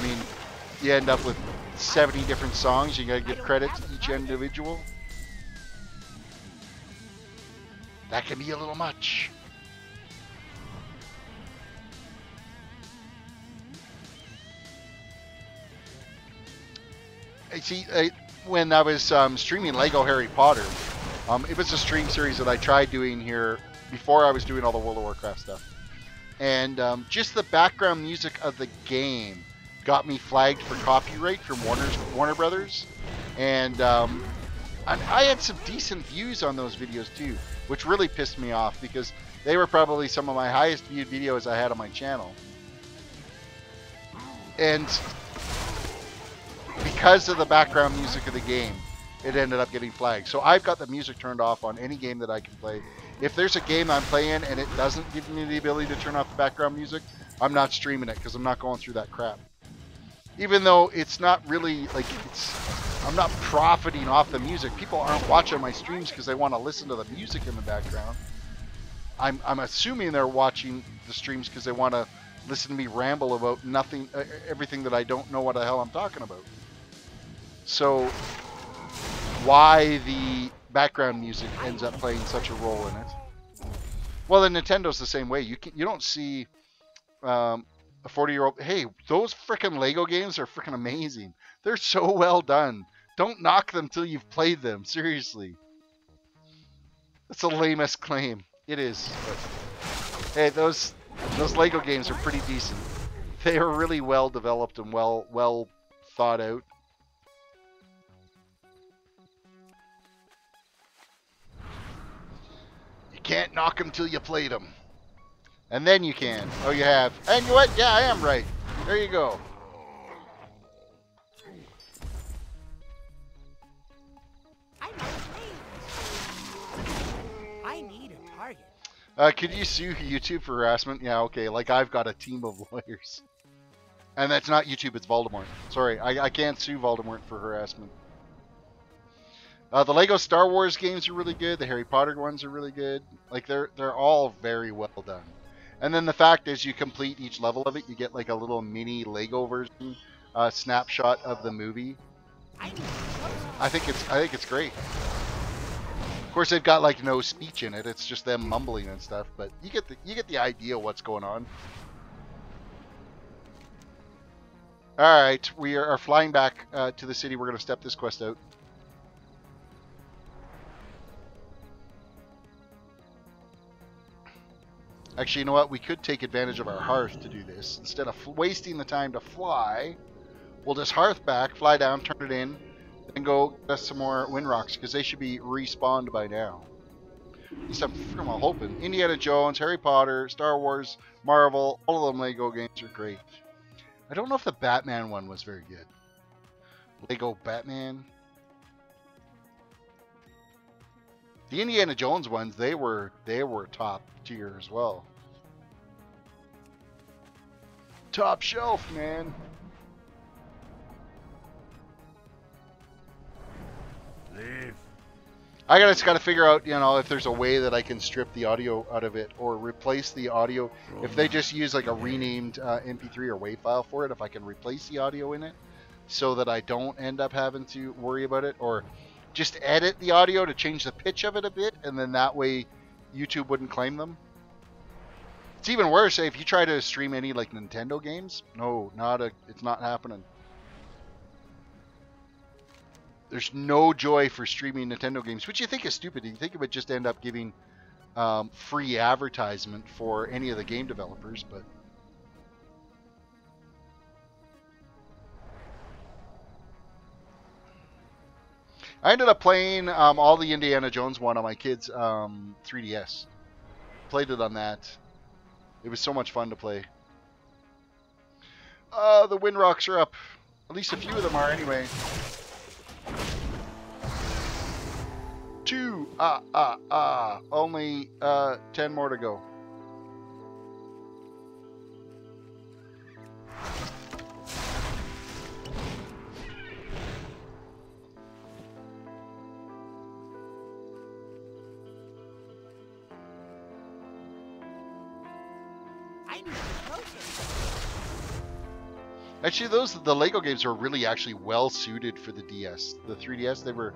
[SPEAKER 1] mean, you end up with 70 different songs. You got to give credit to each individual. That can be a little much. I see. When I was streaming Lego Harry Potter, it was a stream series that I tried doing here before I was doing all the World of Warcraft stuff. And just the background music of the game got me flagged for copyright from Warner Brothers. And I had some decent views on those videos too, which really pissed me off because they were probably some of my highest viewed videos I had on my channel. And because of the background music of the game, it ended up getting flagged. So I've got the music turned off on any game that I can play. If there's a game I'm playing and it doesn't give me the ability to turn off the background music, I'm not streaming it because I'm not going through that crap. Even though it's not really like I'm not profiting off the music. People aren't watching my streams because they want to listen to the music in the background. I'm assuming they're watching the streams because they want to listen to me ramble about nothing, everything that I don't know what the hell I'm talking about. So why the background music ends up playing such a role in it? Well, the Nintendo's the same way. You don't see a 40-year-old. Hey, those frickin' Lego games are frickin' amazing. They're so well done. Don't knock them till you've played them. Seriously. That's the lamest claim. It is. But, hey, those Lego games are pretty decent. They are really well developed and well thought out. You can't knock them till you played them. And then you can. Oh, you have. And you know what? Yeah, I am right. There you go.
[SPEAKER 5] I need a target.
[SPEAKER 1] Could you sue YouTube for harassment? Yeah, okay. Like, I've got a team of lawyers. And that's not YouTube, it's Voldemort. Sorry, I can't sue Voldemort for harassment. The Lego Star Wars games are really good. The Harry Potter ones are really good. Like, they're all very well done. And then the fact is, you complete each level of it, you get like a little mini Lego version snapshot of the movie. I think it's great. Of course, they've got like no speech in it. It's just them mumbling and stuff. But you get the idea of what's going on. All right, we are flying back to the city. We're going to step this quest out. Actually, you know what? We could take advantage of our hearth to do this. Instead of wasting the time to fly, we'll just hearth back, fly down, turn it in, and go get some more wind rocks, because they should be respawned by now. At least I'm hoping. Indiana Jones, Harry Potter, Star Wars, Marvel, all of them Lego games are great. I don't know if the Batman one was very good. Lego Batman. The Indiana Jones ones, they were top tier as well. Top shelf, man.
[SPEAKER 2] Leave.
[SPEAKER 1] I just gotta figure out, you know, if there's a way that I can strip the audio out of it or replace the audio. If they just use like a renamed MP3 or WAV file for it, if I can replace the audio in it so that I don't end up having to worry about it, or just edit the audio to change the pitch of it a bit, and then that way YouTube wouldn't claim them. It's even worse if you try to stream any like Nintendo games. No, it's not happening. There's no joy for streaming Nintendo games, which you think is stupid. You think it would just end up giving free advertisement for any of the game developers, but I ended up playing all the Indiana Jones one on my kids' 3DS. Played it on that. It was so much fun to play. The wind rocks are up. At least a few of them are anyway. 2. Only 10 more to go. Actually, the Lego games are really actually well suited for the DS. The 3DS, they were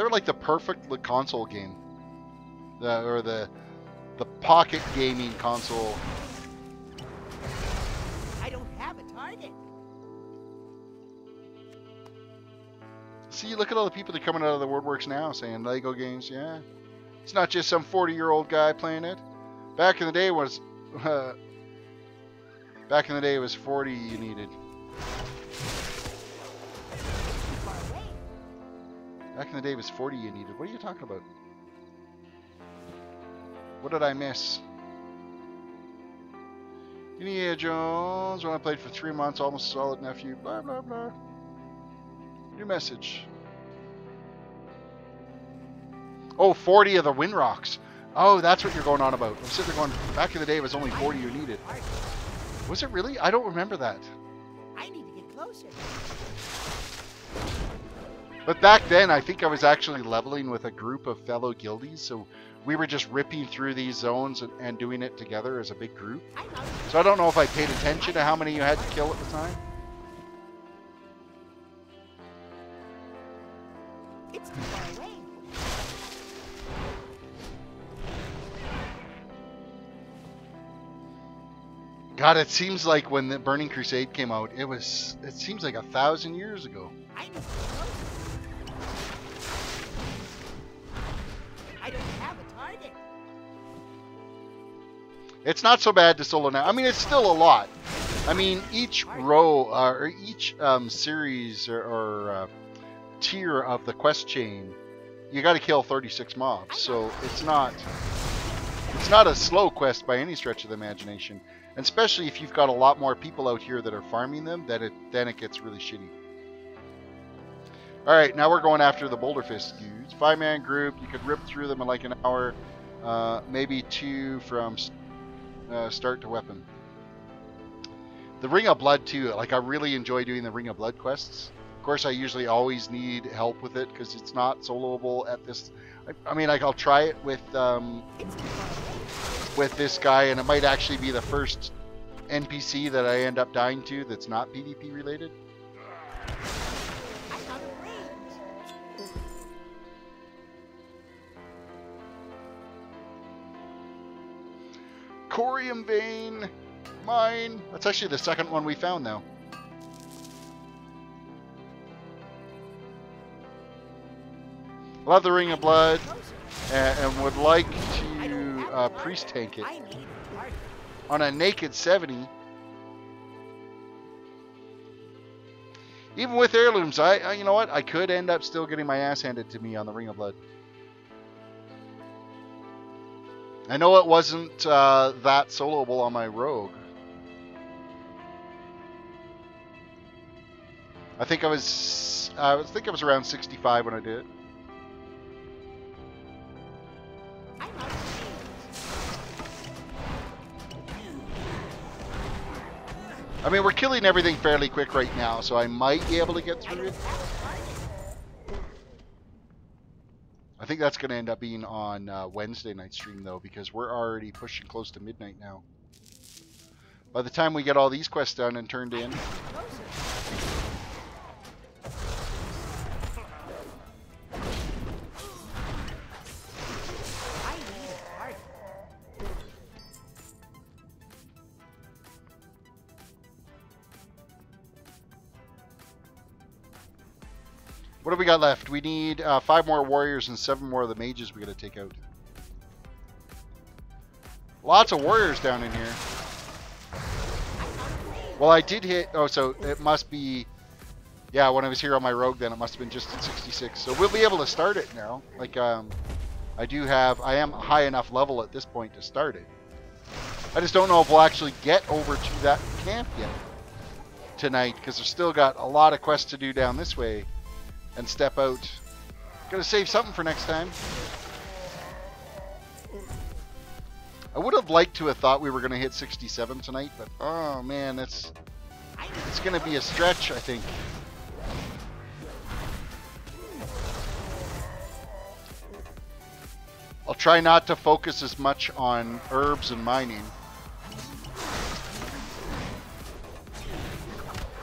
[SPEAKER 1] like the perfect console game, or the pocket gaming console.
[SPEAKER 5] I don't have a target.
[SPEAKER 1] See, look at all the people that are coming out of the woodworks now saying Lego games. Yeah, it's not just some 40-year-old guy playing it. Back in the day was. Back in the day, it was 40 you needed. Back in the day, it was 40 you needed. What are you talking about? What did I miss? Indiana Jones, when I played for 3 months, almost a solid nephew, blah, blah, blah. New message. Oh, 40 of the wind rocks. Oh, that's what you're going on about. I'm sitting there going, back in the day, it was only 40 you needed. Was it really? I don't remember that.
[SPEAKER 5] I need to get closer.
[SPEAKER 1] But back then, I think I was actually leveling with a group of fellow guildies, so we were just ripping through these zones and doing it together as a big group. So I don't know if I paid attention to how many you had to kill at the time.
[SPEAKER 5] It's too far away.
[SPEAKER 1] God, it seems like when the Burning Crusade came out, it seems like 1,000 years ago.
[SPEAKER 5] I need to get closer. I don't have
[SPEAKER 1] It's not so bad to solo now. I mean, it's still a lot. I mean, each row or each series or tier of the quest chain, you got to kill 36 mobs. So it's not a slow quest by any stretch of the imagination. And especially if you've got a lot more people out here that are farming them, then it gets really shitty. All right, now we're going after the Boulder Fist dudes. 5-man group. You could rip through them in like an hour, maybe 2 from start to weapon. The Ring of Blood too. Like, I really enjoy doing the Ring of Blood quests. Of course, I usually always need help with it because it's not soloable at this. I mean, like, I'll try it with this guy, and it might actually be the first NPC that I end up dying to that's not PvP related. Corium vein, mine. That's actually the second one we found now. Love the Ring of Blood, and would like to priest tank it on a naked 70. Even with heirlooms, I you know what? I could end up still getting my ass handed to me on the Ring of Blood. I know it wasn't that soloable on my rogue. I think I was around 65 when I did it. I mean, we're killing everything fairly quick right now, so I might be able to get through it. I think that's going to end up being on Wednesday night stream, though, because we're already pushing close to midnight now. By the time we get all these quests done and turned in... What do we got left? We need 5 more warriors and 7 more of the mages we got to take out. Lots of warriors down in here. Well, I did hit... Oh, so it must be... Yeah, when I was here on my rogue, then it must have been just at 66. So we'll be able to start it now. Like, I am high enough level at this point to start it. I just don't know if we'll actually get over to that camp yet tonight, because there's still got a lot of quests to do down this way. And step out. Gotta save something for next time. I would have liked to have thought we were gonna hit 67 tonight, but oh man, it's gonna be a stretch, I think. I'll try not to focus as much on herbs and mining.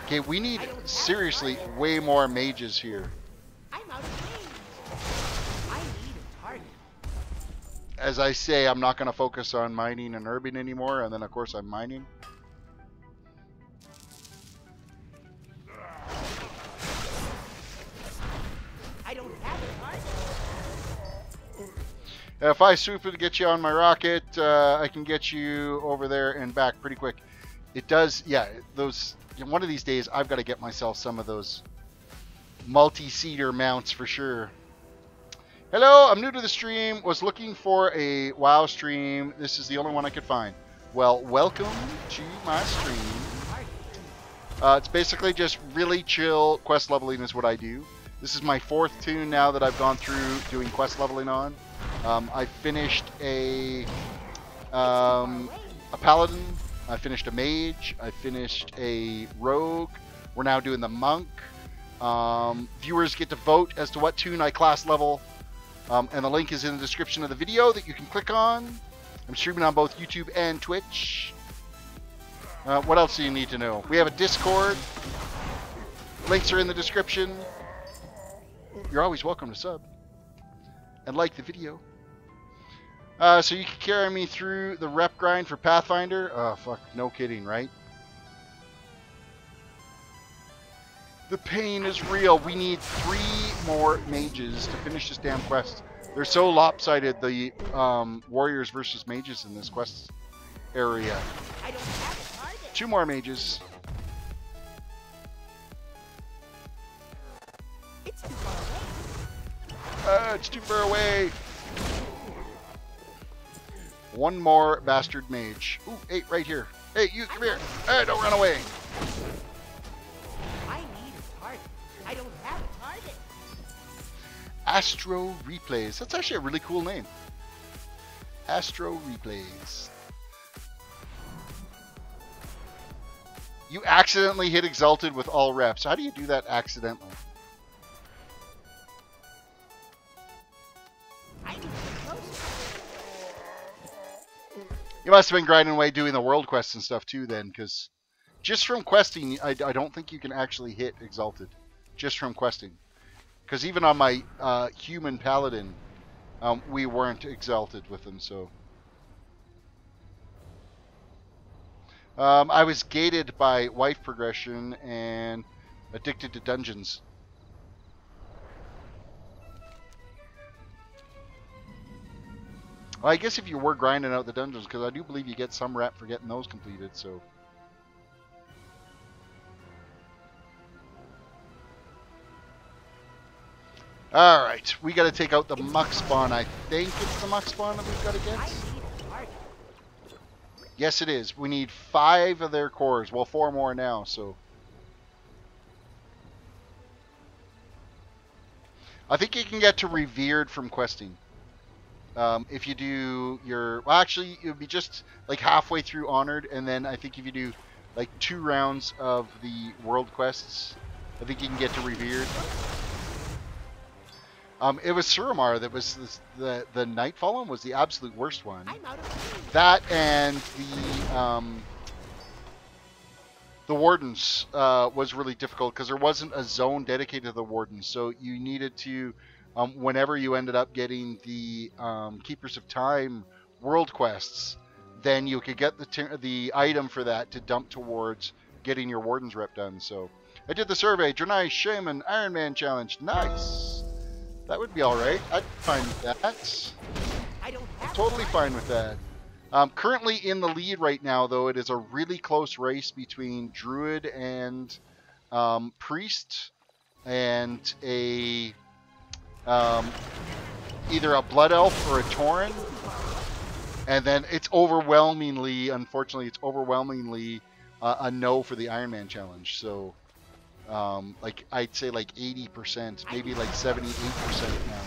[SPEAKER 1] Okay, we need seriously way more mages here. As I say, I'm not going to focus on mining and herbing anymore, and then of course I'm mining.
[SPEAKER 5] I don't have it.
[SPEAKER 1] If I swoop it to get you on my rocket, I can get you over there and back pretty quick. It does, yeah, those, one of these days I've got to get myself some of those multi-seater mounts for sure. Hello, I'm new to the stream, was looking for a WoW stream. This is the only one I could find. Well, welcome to my stream. It's basically just really chill quest leveling is what I do. This is my 4th toon now that I've gone through doing quest leveling on. I finished a paladin, I finished a mage, I finished a rogue. We're now doing the monk. Viewers get to vote as to what toon I class level. And the link is in the description of the video that you can click on. I'm streaming on both YouTube and Twitch. What else do you need to know? We have a Discord. Links are in the description. You're always welcome to sub and like the video. So you can carry me through the rep grind for Pathfinder. Oh, fuck. No kidding, right? The pain is real. We need 3 more mages to finish this damn quest. They're so lopsided, the warriors versus mages in this quest. area.
[SPEAKER 5] I don't have a target.
[SPEAKER 1] 2 more mages.
[SPEAKER 5] It's too far away.
[SPEAKER 1] It's too far away. 1 more bastard mage. Ooh, 8 right here. Hey, you come here. Hey, don't run away.
[SPEAKER 5] I need a target. I don't have a target.
[SPEAKER 1] Astro Replays. That's actually a really cool name. Astro Replays. You accidentally hit Exalted with all reps. How do you do that accidentally?
[SPEAKER 5] I need to get closer.
[SPEAKER 1] You must have been grinding away doing the world quests and stuff too then, because just from questing, I don't think you can actually hit Exalted. Just from questing. Because even on my human paladin, we weren't Exalted with them, so... I was gated by wife progression and addicted to dungeons. Well, I guess if you were grinding out the dungeons, because I do believe you get some rep for getting those completed, so... Alright, we gotta take out the muck spawn. I think it's the muck spawn that we've gotta
[SPEAKER 5] I
[SPEAKER 1] get.
[SPEAKER 5] need a target.
[SPEAKER 1] Yes, it is. We need 5 of their cores. Well, 4 more now, so... I think you can get to Revered from questing. If you do your... Well, actually, it would be just like halfway through Honored, and then I think if you do like 2 rounds of the world quests, I think you can get to Revered. It was Suramar that was the Nightfallen was the absolute worst one.
[SPEAKER 5] I'm out of range.
[SPEAKER 1] That and the Wardens was really difficult because there wasn't a zone dedicated to the Wardens, so you needed to, whenever you ended up getting the Keepers of Time world quests, then you could get the item for that to dump towards getting your Wardens rep done. So I did the survey. Draenei Shaman Iron Man challenge. Nice. That would be all right. I'd be fine with that.
[SPEAKER 5] I don't have
[SPEAKER 1] Totally fine with that. Currently in the lead right now, though, it is a really close race between Druid and Priest, and a either a Blood Elf or a Tauren. And then it's overwhelmingly, unfortunately, it's overwhelmingly a no for the Iron Man challenge. So, like I'd say like 80%, maybe like 78% now.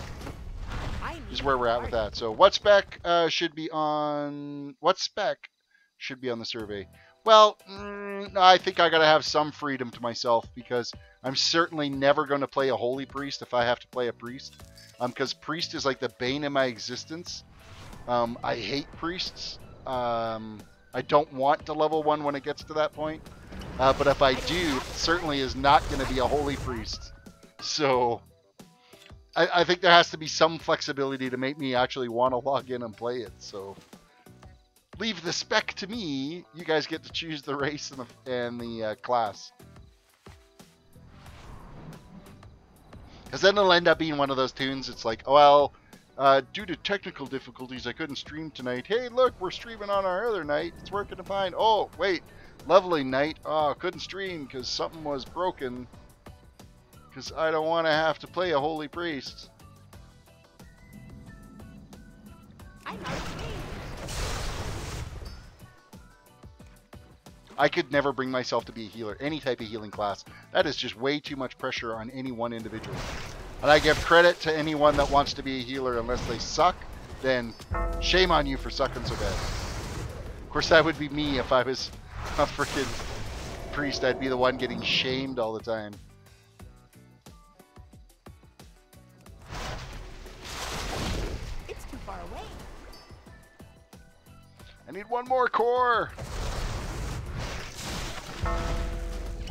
[SPEAKER 1] Is where we're at with that. So what spec should be on the survey? Well, I think I gotta have some freedom to myself, because I'm certainly never going to play a holy priest if I have to play a priest, because priest is like the bane of my existence. I hate priests. I don't want to level 1 when it gets to that point, but if I do, it certainly is not going to be a holy priest. So I think there has to be some flexibility to make me actually want to log in and play it. So leave the spec to me. You guys get to choose the race and the class. Because then it'll end up being one of those tunes. It's like, well, due to technical difficulties, I couldn't stream tonight. Hey, look, we're streaming on our other night. It's working fine. Oh, wait, leveling night. Oh, couldn't stream because something was broken. Because I don't want to have to play a holy priest.
[SPEAKER 5] I'm out of range.
[SPEAKER 1] I could never bring myself to be a healer, any type of healing class. That is just way too much pressure on any one individual. And I give credit to anyone that wants to be a healer. Unless they suck, then shame on you for sucking so bad. Of course, that would be me if I was a freaking priest. I'd be the one getting shamed all the time.
[SPEAKER 5] It's too far away.
[SPEAKER 1] I need 1 more core.
[SPEAKER 5] I'm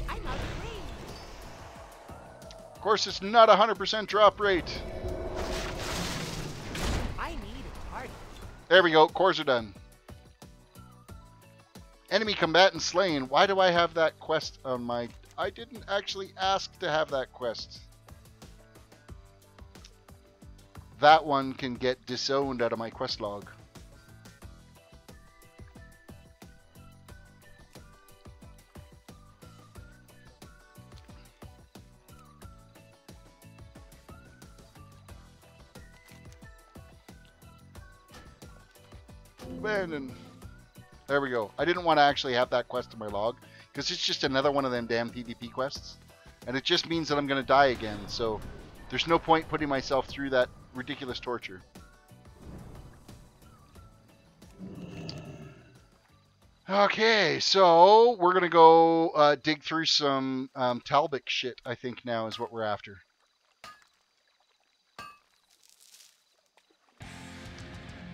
[SPEAKER 5] out of range.
[SPEAKER 1] Of course, it's not 100% drop rate.
[SPEAKER 5] I need a target.
[SPEAKER 1] There we go. Cores are done. Enemy combatant slain. Why do I have that quest on my... I didn't actually ask to have that quest. That one can get disowned out of my quest log. abandoned. There we go. I didn't want to actually have that quest in my log, because it's just another one of them damn PvP quests. And it just means that I'm going to die again, so there's no point putting myself through that ridiculous torture. Okay, so we're going to go dig through some Talbot shit, I think now is what we're after.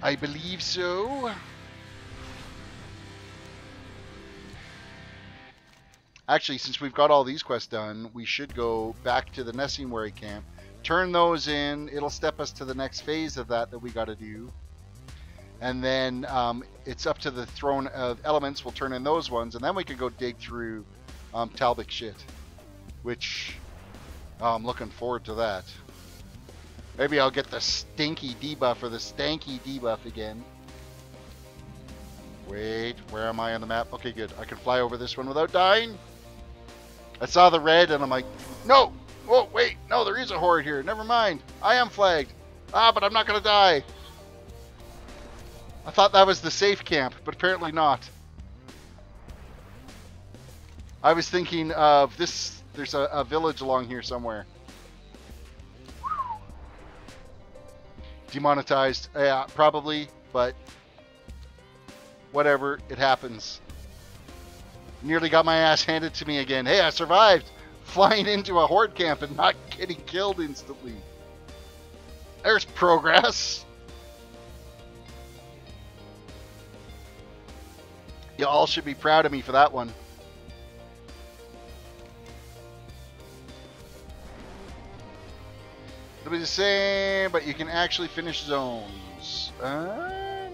[SPEAKER 1] I believe so. Actually, since we've got all these quests done, we should go back to the Nestingwary camp, turn those in. It'll step us to the next phase of that we got to do. And then it's up to the Throne of Elements. We'll turn in those ones, and then we can go dig through Talbot shit, which I'm looking forward to that. Maybe I'll get the stinky debuff or the stanky debuff again. Wait, where am I on the map? Okay, good. I can fly over this one without dying. I saw the red and I'm like, no! Whoa, wait, no, there is a horde here. Never mind. I am flagged. Ah, but I'm not going to die. I thought that was the safe camp, but apparently not. I was thinking of this. There's a village along here somewhere. Demonetized. Yeah, probably, but whatever. It happens. Nearly got my ass handed to me again. Hey, I survived flying into a horde camp and not getting killed instantly. There's progress. You all should be proud of me for that one. It'll be the same, but you can actually finish zones. I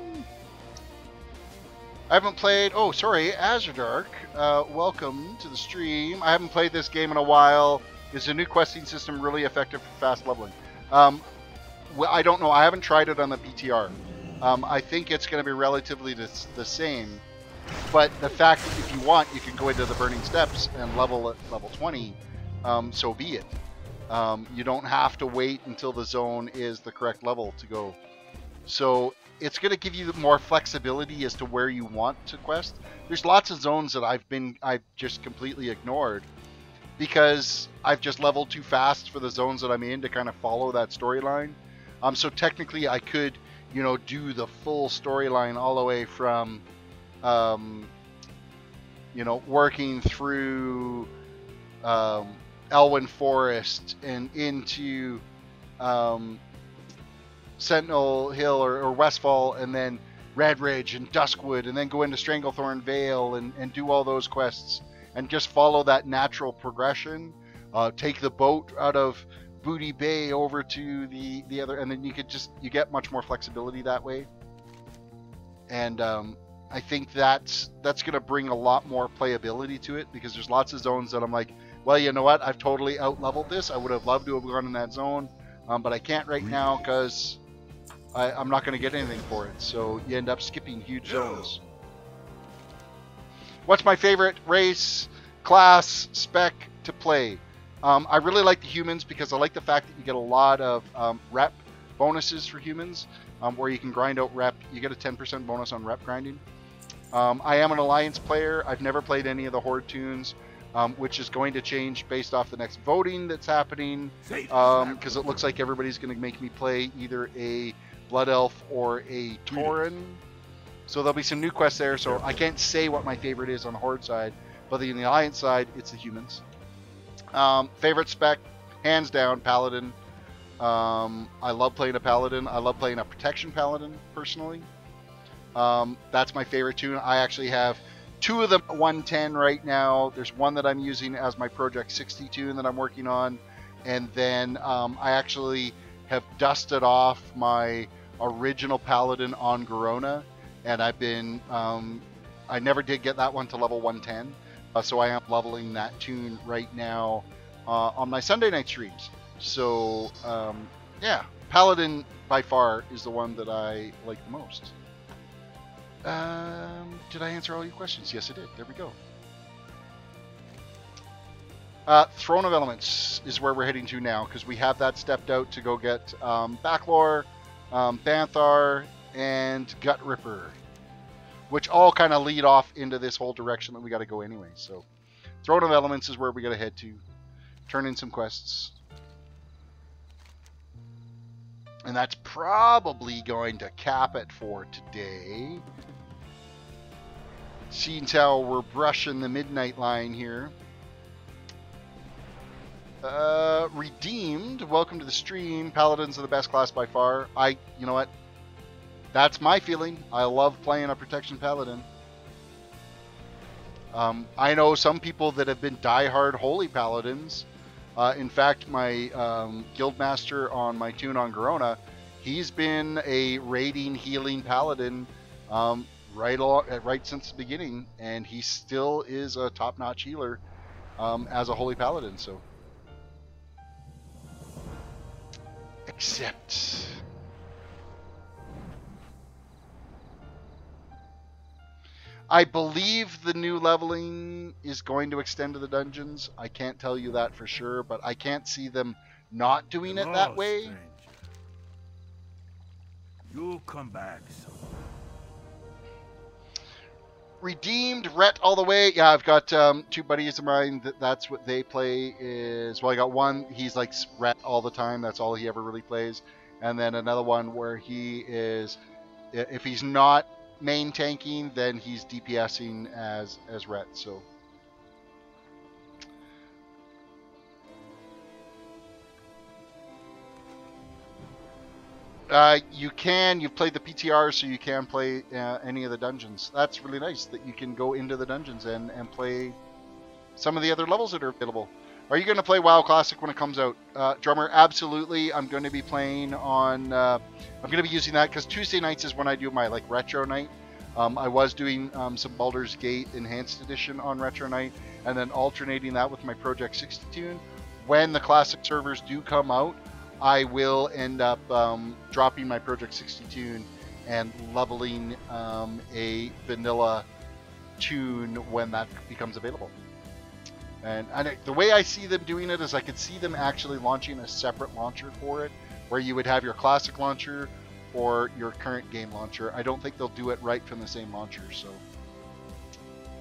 [SPEAKER 1] haven't played... Oh, sorry, Azurdark. Welcome to the stream. I haven't played this game in a while. Is the new questing system really effective for fast leveling? Well, I don't know. I haven't tried it on the PTR. I think it's going to be relatively the same. But the fact that if you want, you can go into the Burning Steps and level at level 20, so be it. You don't have to wait until the zone is the correct level to go. So it's going to give you more flexibility as to where you want to quest. There's lots of zones that I've just completely ignored because I've just leveled too fast for the zones that I'm in to kind of follow that storyline. So technically I could, you know, do the full storyline all the way from, you know, working through Elwyn Forest and into Sentinel Hill or Westfall, and then Red Ridge and Duskwood, and then go into Stranglethorn Vale and do all those quests and just follow that natural progression. Take the boat out of Booty Bay over to the other, and then you get much more flexibility that way. And I think that's going to bring a lot more playability to it, because there's lots of zones that I'm like, well, you know what? I've totally out-leveled this. I would have loved to have gone in that zone, but I can't right now because I'm not going to get anything for it. So you end up skipping huge zones. What's my favorite race, class, spec to play? I really like the humans because I like the fact that you get a lot of rep bonuses for humans, where you can grind out rep. You get a 10% bonus on rep grinding. I am an Alliance player. I've never played any of the Horde tunes, which is going to change based off the next voting that's happening, because it looks like everybody's going to make me play either a Blood Elf or a Tauren. So there'll be some new quests there, so I can't say what my favorite is on the Horde side, but on the Alliance side, it's the humans. Favorite spec, hands down, Paladin. I love playing a Paladin. I love playing a Protection Paladin, personally. That's my favorite tune. I actually have two of them at 110 right now. There's one that I'm using as my Project 60 tune that I'm working on. And then I actually have dusted off my original Paladin on Garona. And I've been, I never did get that one to level 110. So I am leveling that tune right now on my Sunday night streams. So, yeah, Paladin by far is the one that I like the most. Did I answer all your questions? Yes, I did. There we go. Throne of Elements is where we're heading to now, because we have that stepped out to go get Backlore, Banthar, and Gut Ripper. which all kind of lead off into this whole direction that we got to go anyway. So Throne of Elements is where we got to head to. Turn in some quests. And that's probably going to cap it for today. Seeing how we're brushing the midnight line here. Redeemed, welcome to the stream. Paladins are the best class by far. You know what? That's my feeling. I love playing a Protection Paladin. I know some people that have been diehard Holy Paladins. In fact, my Guildmaster on my toon on Garona, he's been a raiding, healing Paladin right since the beginning, and he still is a top-notch healer as a Holy Paladin. So, except I believe the new leveling is going to extend to the dungeons. I can't tell you that for sure, but I can't see them not doing it that way.
[SPEAKER 2] Stranger. You'll come back soon.
[SPEAKER 1] Redeemed, Ret all the way. Yeah, I've got two buddies of mine that's what they play is, well, I got one, he's like Ret all the time. That's all he ever really plays. And then another one where he is, if he's not main tanking, then he's DPSing as Ret. So you've played the PTR, so you can play any of the dungeons. That's really nice that you can go into the dungeons and play some of the other levels that are available. Are you going to play WoW Classic when it comes out? Drummer, absolutely. I'm going to be playing on, I'm going to be using that because Tuesday nights is when I do my retro night. I was doing some Baldur's Gate Enhanced Edition on retro night, and then alternating that with my Project 60 toon. When the classic servers do come out, I will end up dropping my Project 60 toon and leveling a vanilla toon when that becomes available. And the way I see them doing it is I could see them actually launching a separate launcher for it, where you would have your classic launcher or your current game launcher. I don't think they'll do it right from the same launcher. So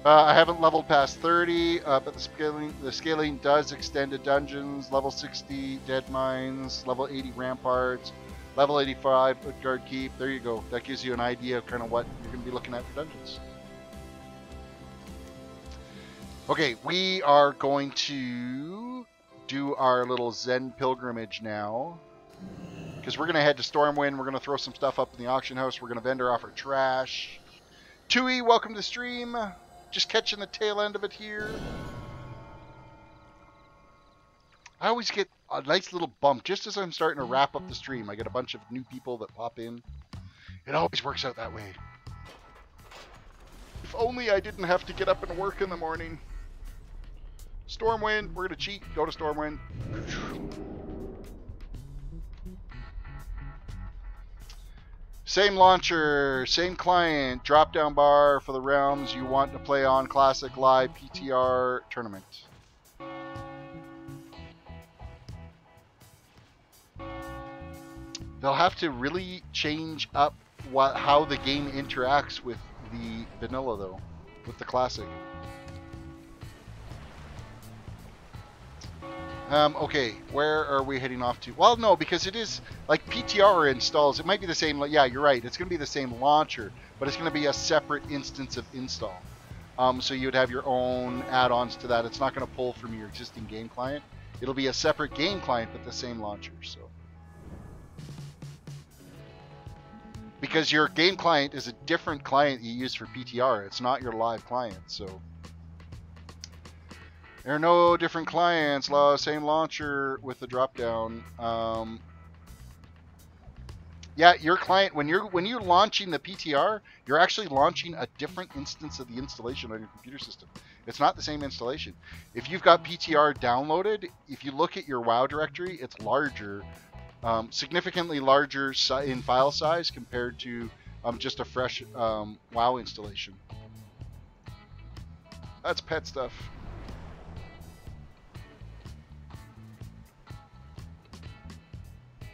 [SPEAKER 1] I haven't leveled past 30, but the scaling does extend to dungeons. Level 60 Dead Mines, level 80 Ramparts, level 85 Utgard Keep. There you go. That gives you an idea of kind of what you're going to be looking at for dungeons. Okay, we are going to do our little Zen pilgrimage now, because we're going to head to Stormwind. We're going to throw some stuff up in the auction house. We're going to vendor off our trash. Tui, welcome to the stream. Just catching the tail end of it here. I always get a nice little bump just as I'm starting to wrap up the stream. I get a bunch of new people that pop in. It always works out that way. If only I didn't have to get up and work in the morning. Stormwind, we're going to cheat. Go to Stormwind. Same launcher, same client, drop down bar for the realms you want to play on, classic live PTR tournament. They'll have to really change up how the game interacts with the vanilla though, with the classic. Okay, where are we heading off to? Well, no, because it is, like, PTR installs. It might be the same, yeah, you're right. It's going to be the same launcher, but it's going to be a separate instance of install. So you would have your own add-ons to that. It's not going to pull from your existing game client. It'll be a separate game client, but the same launcher, so. Because your game client is a different client you use for PTR. It's not your live client, so. There are no different clients, same launcher with the drop-down. Yeah, your client, when you're launching the PTR, you're actually launching a different instance of the installation on your computer system. It's not the same installation. If you've got PTR downloaded, if you look at your WoW directory, it's larger, significantly larger in file size compared to just a fresh WoW installation. That's pet stuff.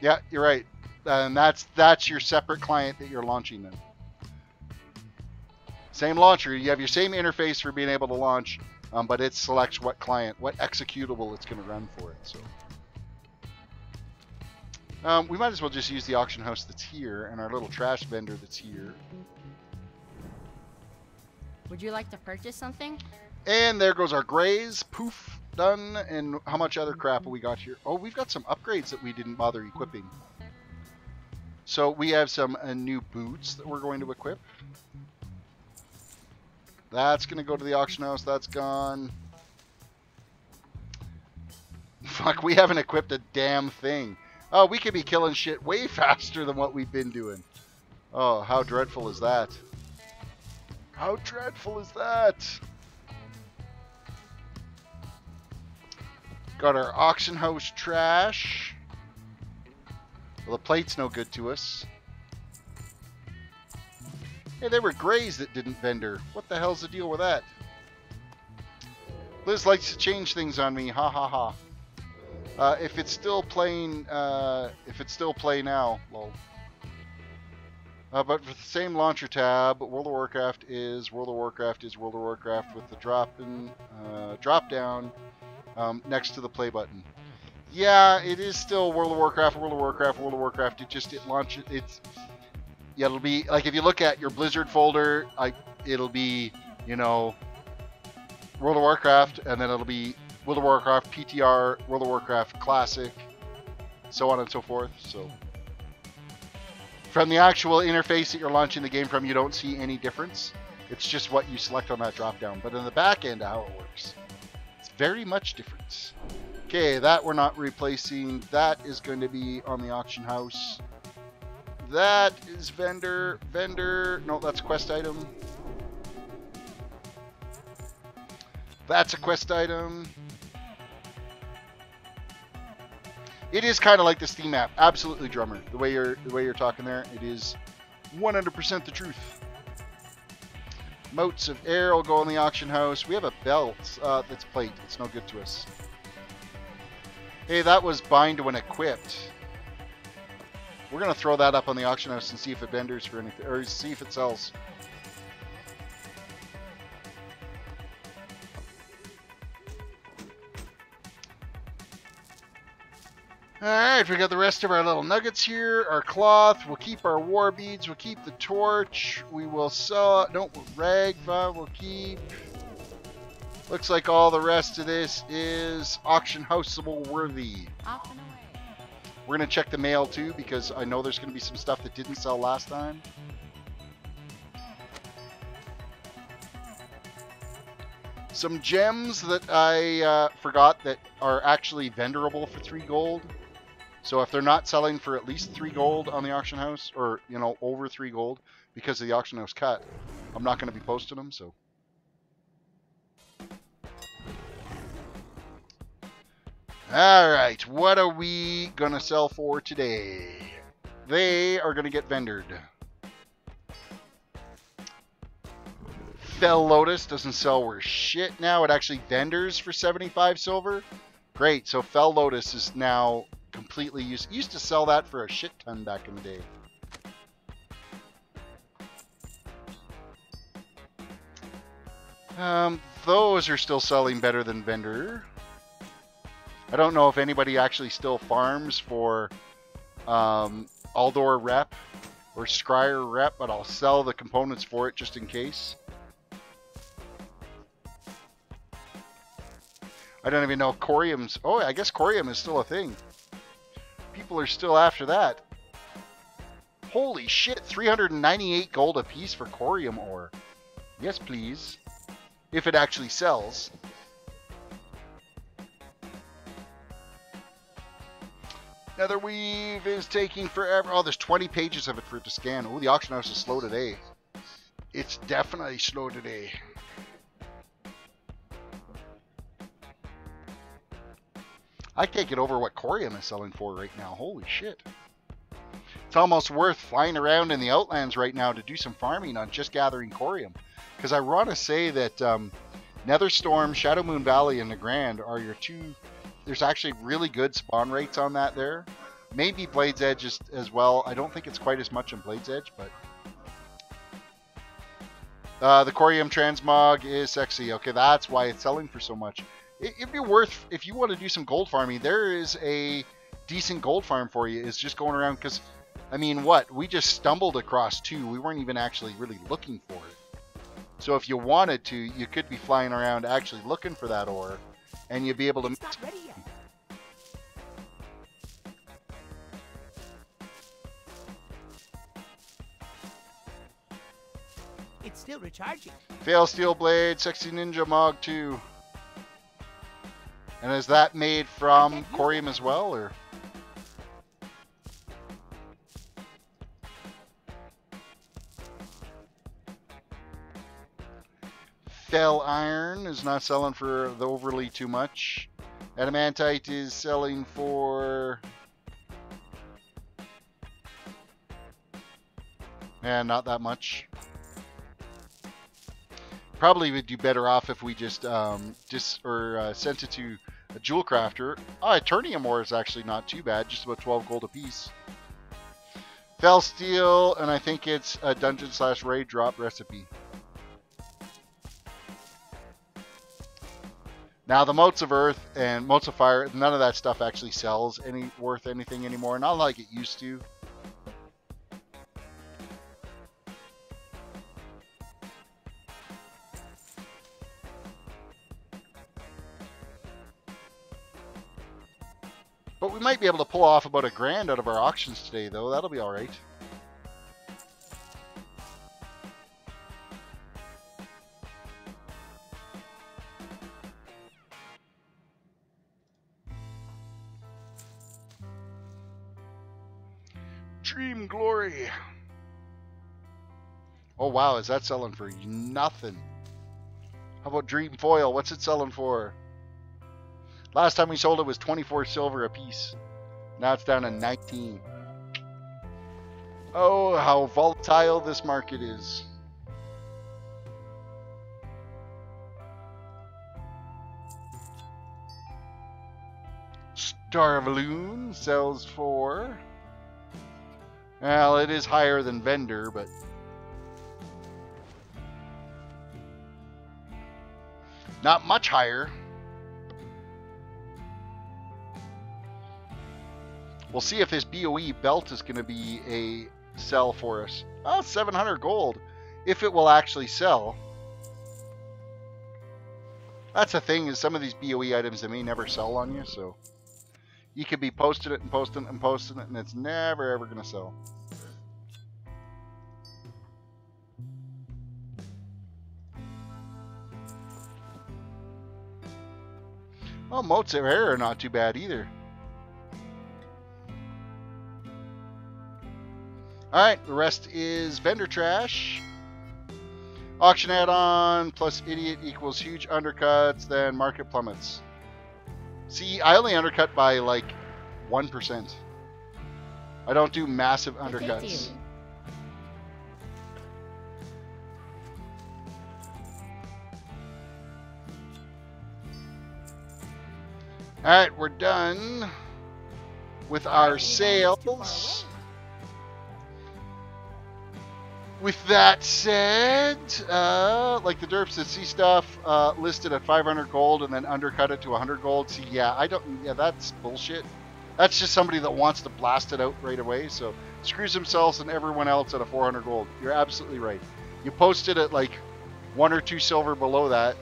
[SPEAKER 1] Yeah, you're right. And that's your separate client that you're launching then. Same launcher. You have your same interface for being able to launch, but it selects what client, what executable it's going to run for it. So we might as well just use the auction house that's here and our little trash vendor that's here.
[SPEAKER 6] Would you like to purchase something?
[SPEAKER 1] And there goes our grays. Poof. Done. And how much other crap have we got here? Oh, we've got some upgrades that we didn't bother equipping. So we have some new boots that we're going to equip. That's going to go to the auction house. That's gone. Fuck, we haven't equipped a damn thing. Oh, we could be killing shit way faster than what we've been doing. Oh, how dreadful is that? How dreadful is that? Got our auction house trash. Well, the plate's no good to us. Hey, there were grays that didn't vendor. What the hell's the deal with that? Liz likes to change things on me. Ha ha ha. If it's still playing, if it's still play now, lol. But for the same launcher tab, World of Warcraft is World of Warcraft is World of Warcraft with the drop down next to the play button. Yeah, it is still World of Warcraft, World of Warcraft, World of Warcraft. It launches. Yeah, it'll be like if you look at your Blizzard folder, it'll be, you know, World of Warcraft, and then it'll be World of Warcraft PTR, World of Warcraft Classic, so on and so forth. So from the actual interface that you're launching the game from, you don't see any difference. It's just what you select on that drop down. But in the back end of how it works, it's very much different. Okay, that we're not replacing. That is going to be on the auction house. That is vendor. No, that's quest item. That's a quest item. It is kind of like the Steam app. Absolutely, Drummer. The way you're talking there, it is 100% the truth. Motes of air will go in the auction house. We have a belt that's plate. It's no good to us. Hey, that was bind when equipped. We're gonna throw that up on the auction house and see if it vendors for anything, or see if it sells. Alright, we got the rest of our little nuggets here. Our cloth, we'll keep our war beads, we'll keep the torch, we will sell, no, ragva we'll keep. Looks like all the rest of this is auction houseable worthy.
[SPEAKER 6] Off and away.
[SPEAKER 1] We're going to check the mail too, because I know there's going to be some stuff that didn't sell last time. Some gems that I forgot that are actually vendorable for 3 gold. So if they're not selling for at least 3 gold on the auction house, or, you know, over 3 gold because of the auction house cut, I'm not going to be posting them, so. Alright, what are we going to sell for today? They are going to get vendored. Fell Lotus doesn't sell worth shit now. It actually vendors for 75 silver. Great, so Fell Lotus is now completely used to sell that for a shit ton back in the day. Those are still selling better than vendor. I don't know if anybody actually still farms for Aldor rep or Scryer rep, but I'll sell the components for it just in case. I don't even know if Corium's... Oh, I guess Corium is still a thing. People are still after that. Holy shit, 398 gold a piece for Corium ore. Yes, please. If it actually sells. Netherweave is taking forever. Oh, there's 20 pages of it for it to scan. Oh, the auction house is slow today. It's definitely slow today. I can't get over what Corium is selling for right now. Holy shit. It's almost worth flying around in the Outlands right now to do some farming on just gathering Corium. Because I want to say that Netherstorm, Shadow Moon Valley, and the Grand are your two... There's actually really good spawn rates on that there. Maybe Blade's Edge as well. I don't think it's quite as much on Blade's Edge, but... The Corium Transmog is sexy. Okay, that's why it's selling for so much. It'd be worth, if you want to do some gold farming, there is a decent gold farm for you. It's just going around, because, I mean, what? We just stumbled across 2. We weren't even actually really looking for it. So if you wanted to, you could be flying around actually looking for that ore, and you'd be able to...
[SPEAKER 5] It's not ready yet. It's still recharging.
[SPEAKER 1] Fail Steel Blade, Sexy Ninja Mog 2. And is that made from Corium as well, or? Fell Iron is not selling for the overly too much. Adamantite is selling for... not that much. Probably would do better off if we just sent it to a jewel crafter. Eternium ore is actually not too bad, just about 12 gold apiece. Fell Steel, and I think it's a dungeon/raid drop recipe. Now the Motes of Earth and Motes of Fire, none of that stuff actually sells worth anything anymore, not like it used to. But we might be able to pull off about $1,000 out of our auctions today, though. That'll be all right. Dream Glory. Oh, wow. Is that selling for nothing? How about Dream Foil? What's it selling for? Last time we sold it was 24 silver a piece. Now it's down to 19. Oh, how volatile this market is. Star of Loon sells for... Well, it is higher than Vendor, but... not much higher. We'll see if this BOE belt is going to be a sell for us. Oh, 700 gold. If it will actually sell. That's the thing, is some of these BOE items, they may never sell on you, so you could be posting it and posting it and posting it, and it's never ever going to sell. Oh, Motes of Air are not too bad either. Alright, the rest is vendor trash. Auction add-on plus idiot equals huge undercuts, then market plummets. See, I only undercut by like 1%. I don't do massive undercuts. Alright, we're done with our sales. With that said, like the derps that see stuff listed at 500 gold and then undercut it to 100 gold. See, yeah, that's bullshit. That's just somebody that wants to blast it out right away. So screws themselves and everyone else at a 400 gold. You're absolutely right. You post it at like 1 or 2 silver below that,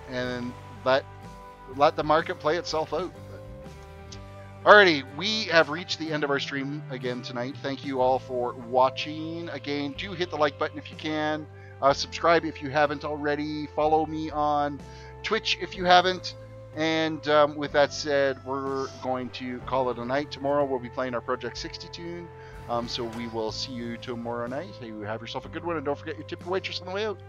[SPEAKER 1] and let the market play itself out. Alrighty, we have reached the end of our stream again tonight. Thank you all for watching. Again, do hit the like button if you can. Subscribe if you haven't already. Follow me on Twitch if you haven't. And with that said, we're going to call it a night. Tomorrow we'll be playing our Project 60 toon. So we will see you tomorrow night. You have yourself a good one, and don't forget your tip your waitress on the way out.